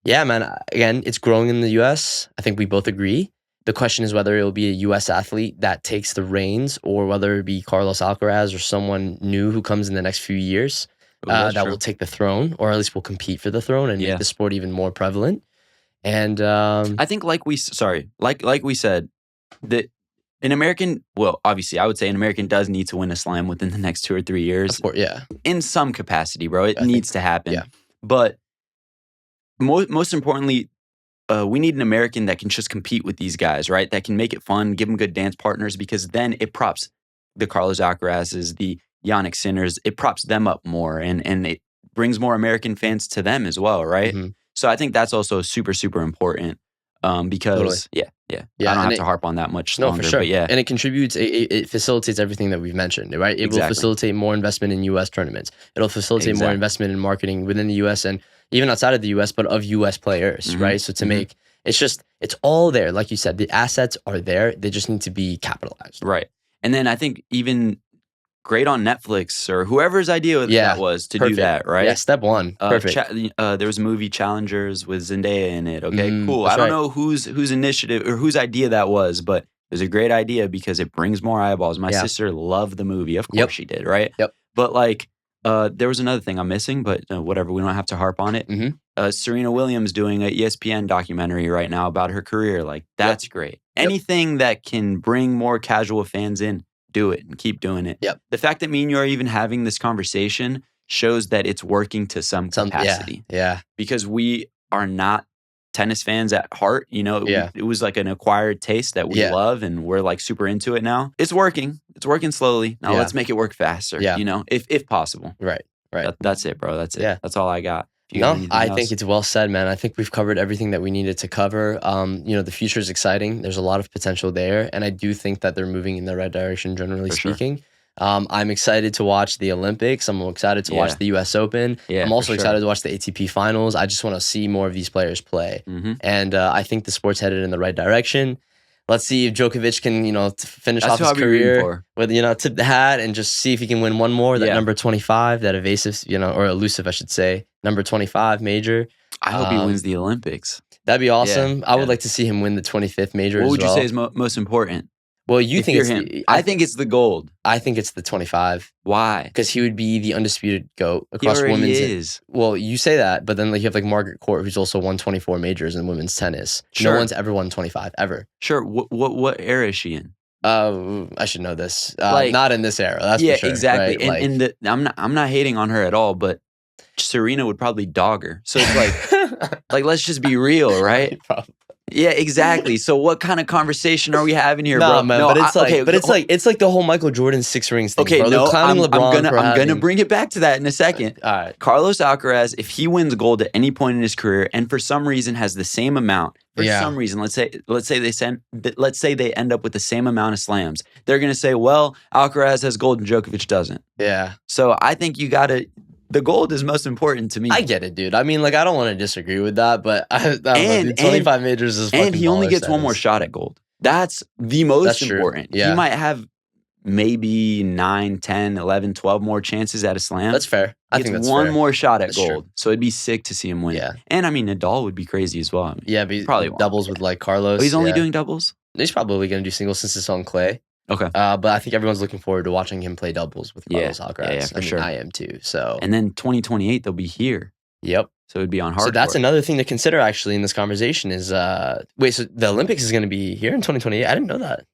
[SPEAKER 2] yeah, man, again, it's growing in the US. I think we both agree. The question is whether it will be a U.S. athlete that takes the reins or whether it be Carlos Alcaraz or someone new who comes in the next few years that
[SPEAKER 1] true.
[SPEAKER 2] will take the throne, or at least will compete for the throne and make the sport even more prevalent. And
[SPEAKER 1] I think like we said, that an American, well, obviously I would say an American does need to win a slam within the next 2 or 3 years.
[SPEAKER 2] yeah,
[SPEAKER 1] In some capacity, bro. It
[SPEAKER 2] I
[SPEAKER 1] needs
[SPEAKER 2] think-
[SPEAKER 1] to happen.
[SPEAKER 2] yeah.
[SPEAKER 1] But most importantly, we need an American that can just compete with these guys, right? That can make it fun, give them good dance partners, because then it props the Carlos Alcarazes, the Jannick Sinners. It props them up more, and it brings more American fans to them as well, right?
[SPEAKER 2] Mhm.
[SPEAKER 1] So I think that's also super, super important because,
[SPEAKER 2] Yeah,
[SPEAKER 1] I don't have to harp on that much longer,
[SPEAKER 2] for sure.
[SPEAKER 1] but yeah.
[SPEAKER 2] And it contributes, it facilitates everything that we've mentioned, right? It will
[SPEAKER 1] Exactly.
[SPEAKER 2] facilitate more investment in U.S. tournaments. It'll facilitate more
[SPEAKER 1] Exactly.
[SPEAKER 2] investment in marketing within the U.S. and even outside of the U.S., but of U.S. players,
[SPEAKER 1] Mhm.
[SPEAKER 2] right? So to make, it's all there. Like you said, the assets are there. They just need to be capitalized.
[SPEAKER 1] Right. And then I think even great on Netflix or whoever's idea that was to
[SPEAKER 2] Perfect.
[SPEAKER 1] do that, right?
[SPEAKER 2] Yeah, step one. Perfect.
[SPEAKER 1] There was a movie Challengers with Zendaya in it. Okay, cool.
[SPEAKER 2] that's
[SPEAKER 1] I don't
[SPEAKER 2] right.
[SPEAKER 1] know whose initiative or whose idea that was, but it was a great idea because it brings more eyeballs. My sister loved the movie. Of course she did, right?
[SPEAKER 2] Yep.
[SPEAKER 1] But like, there was another thing I'm missing, but whatever. We don't have to harp on it.
[SPEAKER 2] Mhm.
[SPEAKER 1] Serena Williams doing an ESPN documentary right now about her career. Like, that's great. Anything that can bring more casual fans in, do it and keep doing it.
[SPEAKER 2] Yep.
[SPEAKER 1] The fact that me and you are even having this conversation shows that it's working to some capacity.
[SPEAKER 2] Yeah.
[SPEAKER 1] Because we are not tennis fans at heart. It was like an acquired taste that we love, and we're like super into it now. It's working. It's working slowly. Now let's make it work faster.
[SPEAKER 2] Yeah.
[SPEAKER 1] If possible.
[SPEAKER 2] Right.
[SPEAKER 1] That's it, bro. That's it.
[SPEAKER 2] Yeah.
[SPEAKER 1] That's all I got.
[SPEAKER 2] I think it's well said, man. I think we've covered everything that we needed to cover. The future is exciting. There's a lot of potential there, and I do think that they're moving in the right direction, generally speaking. I'm excited to watch the Olympics. I'm excited to watch the U.S. Open.
[SPEAKER 1] Yeah,
[SPEAKER 2] I'm also excited to watch the ATP finals. I just want to see more of these players play.
[SPEAKER 1] Mm-hmm.
[SPEAKER 2] And I think the sport's headed in the right direction. Let's see if Djokovic can, finish
[SPEAKER 1] That's
[SPEAKER 2] off
[SPEAKER 1] who
[SPEAKER 2] his
[SPEAKER 1] I'll be rooting
[SPEAKER 2] career
[SPEAKER 1] for.
[SPEAKER 2] with, tip the hat and just see if he can win one more. That
[SPEAKER 1] Yeah.
[SPEAKER 2] number 25, that evasive, or elusive, I should say, number 25 major.
[SPEAKER 1] I hope he wins the Olympics.
[SPEAKER 2] That'd be awesome. I would
[SPEAKER 1] yeah.
[SPEAKER 2] like to see him win the 25th major
[SPEAKER 1] What
[SPEAKER 2] as
[SPEAKER 1] would
[SPEAKER 2] well.
[SPEAKER 1] you say is most important?
[SPEAKER 2] Well, you
[SPEAKER 1] If
[SPEAKER 2] think
[SPEAKER 1] you're
[SPEAKER 2] it's
[SPEAKER 1] him. I think it's the gold.
[SPEAKER 2] I think it's the 25
[SPEAKER 1] Why?
[SPEAKER 2] because he would be the undisputed GOAT
[SPEAKER 1] He
[SPEAKER 2] across
[SPEAKER 1] already
[SPEAKER 2] women's.
[SPEAKER 1] is.
[SPEAKER 2] Well, you say that, but then you have like Margaret Court, who's also won 24 majors in women's tennis.
[SPEAKER 1] Sure.
[SPEAKER 2] No one's ever won 25 ever.
[SPEAKER 1] Sure. What era is she in?
[SPEAKER 2] I should know this. Not in this era. That's for sure.
[SPEAKER 1] Exactly.
[SPEAKER 2] Right?
[SPEAKER 1] And I'm not hating on her at all, but Serena would probably dog her. So it's like let's just be real, right?
[SPEAKER 2] Probably.
[SPEAKER 1] Yeah, exactly. So what kind of conversation are we having here, bro?
[SPEAKER 2] Man, but it's like the whole Michael Jordan 6 rings thing.
[SPEAKER 1] Okay,
[SPEAKER 2] bro.
[SPEAKER 1] no,
[SPEAKER 2] They're clowning
[SPEAKER 1] I'm
[SPEAKER 2] LeBron for
[SPEAKER 1] gonna
[SPEAKER 2] having-
[SPEAKER 1] bring it back to that in a second.
[SPEAKER 2] All right.
[SPEAKER 1] Carlos Alcaraz, if he wins gold at any point in his career, and for some reason has the same amount, some reason, let's say they end up with the same amount of slams, they're gonna say, well, Alcaraz has gold and Djokovic doesn't.
[SPEAKER 2] Yeah.
[SPEAKER 1] So I think you gotta the gold is most important to me.
[SPEAKER 2] I get it, dude. I mean, like, I don't want to disagree with that, but I don't know, dude, 25 majors is fucking
[SPEAKER 1] and he only
[SPEAKER 2] baller
[SPEAKER 1] gets one more
[SPEAKER 2] status.
[SPEAKER 1] shot at gold. That's the most
[SPEAKER 2] That's true.
[SPEAKER 1] important.
[SPEAKER 2] Yeah.
[SPEAKER 1] He might have maybe 9, 10, 11, 12 more chances at a slam.
[SPEAKER 2] That's fair. I think that's
[SPEAKER 1] one
[SPEAKER 2] fair.
[SPEAKER 1] more shot at
[SPEAKER 2] That's
[SPEAKER 1] gold.
[SPEAKER 2] true.
[SPEAKER 1] So it'd be sick to see him win.
[SPEAKER 2] Yeah.
[SPEAKER 1] And I mean, Nadal would be crazy as well. I mean,
[SPEAKER 2] Yeah, but
[SPEAKER 1] probably
[SPEAKER 2] doubles with like Carlos.
[SPEAKER 1] Oh, he's only
[SPEAKER 2] yeah.
[SPEAKER 1] doing doubles?
[SPEAKER 2] He's probably going to do singles since it's on clay.
[SPEAKER 1] Okay.
[SPEAKER 2] But I think everyone's looking forward to watching him play doubles with Carlos Alcaraz.
[SPEAKER 1] Yeah, for sure.
[SPEAKER 2] I am too. So.
[SPEAKER 1] And then 2028, they'll be here.
[SPEAKER 2] Yep.
[SPEAKER 1] So it'd be on hard
[SPEAKER 2] So that's
[SPEAKER 1] court.
[SPEAKER 2] another thing to consider actually in this conversation is, wait, so the Olympics is going to be here in 2028? I didn't know that.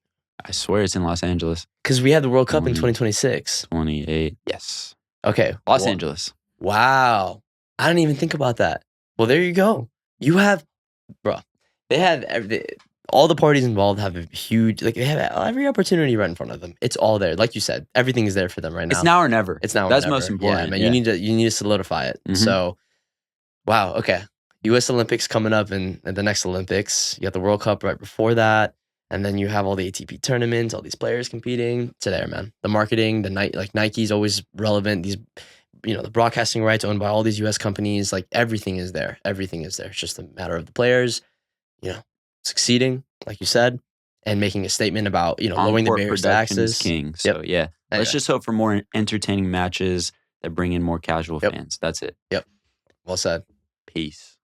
[SPEAKER 1] I swear it's in Los Angeles.
[SPEAKER 2] Because we had the World Cup in 2026.
[SPEAKER 1] 28. Yes.
[SPEAKER 2] Okay.
[SPEAKER 1] Los Angeles.
[SPEAKER 2] Wow. I didn't even think about that. Well, there you go. You have, bro, they have all the parties involved have a huge, like they have every opportunity right in front of them. It's all there. Like you said, everything is there for them right now.
[SPEAKER 1] It's now or never.
[SPEAKER 2] It's now or
[SPEAKER 1] That's
[SPEAKER 2] never.
[SPEAKER 1] most important.
[SPEAKER 2] Yeah, man.
[SPEAKER 1] Yeah.
[SPEAKER 2] You need to solidify it.
[SPEAKER 1] Mhm.
[SPEAKER 2] So, wow. Okay. U.S. Olympics coming up in the next Olympics. You got the World Cup right before that. And then you have all the ATP tournaments, all these players competing. It's there, man. The marketing, like Nike's always relevant. These, the broadcasting rights owned by all these U.S. companies. Like everything is there. Everything is there. It's just a matter of the players, succeeding, like you said, and making a statement about lowering the
[SPEAKER 1] On-court
[SPEAKER 2] barriers to
[SPEAKER 1] production is
[SPEAKER 2] access.
[SPEAKER 1] king. So yeah,
[SPEAKER 2] Anyway.
[SPEAKER 1] let's just hope for more entertaining matches that bring in more casual fans. That's it.
[SPEAKER 2] Well said.
[SPEAKER 1] Peace.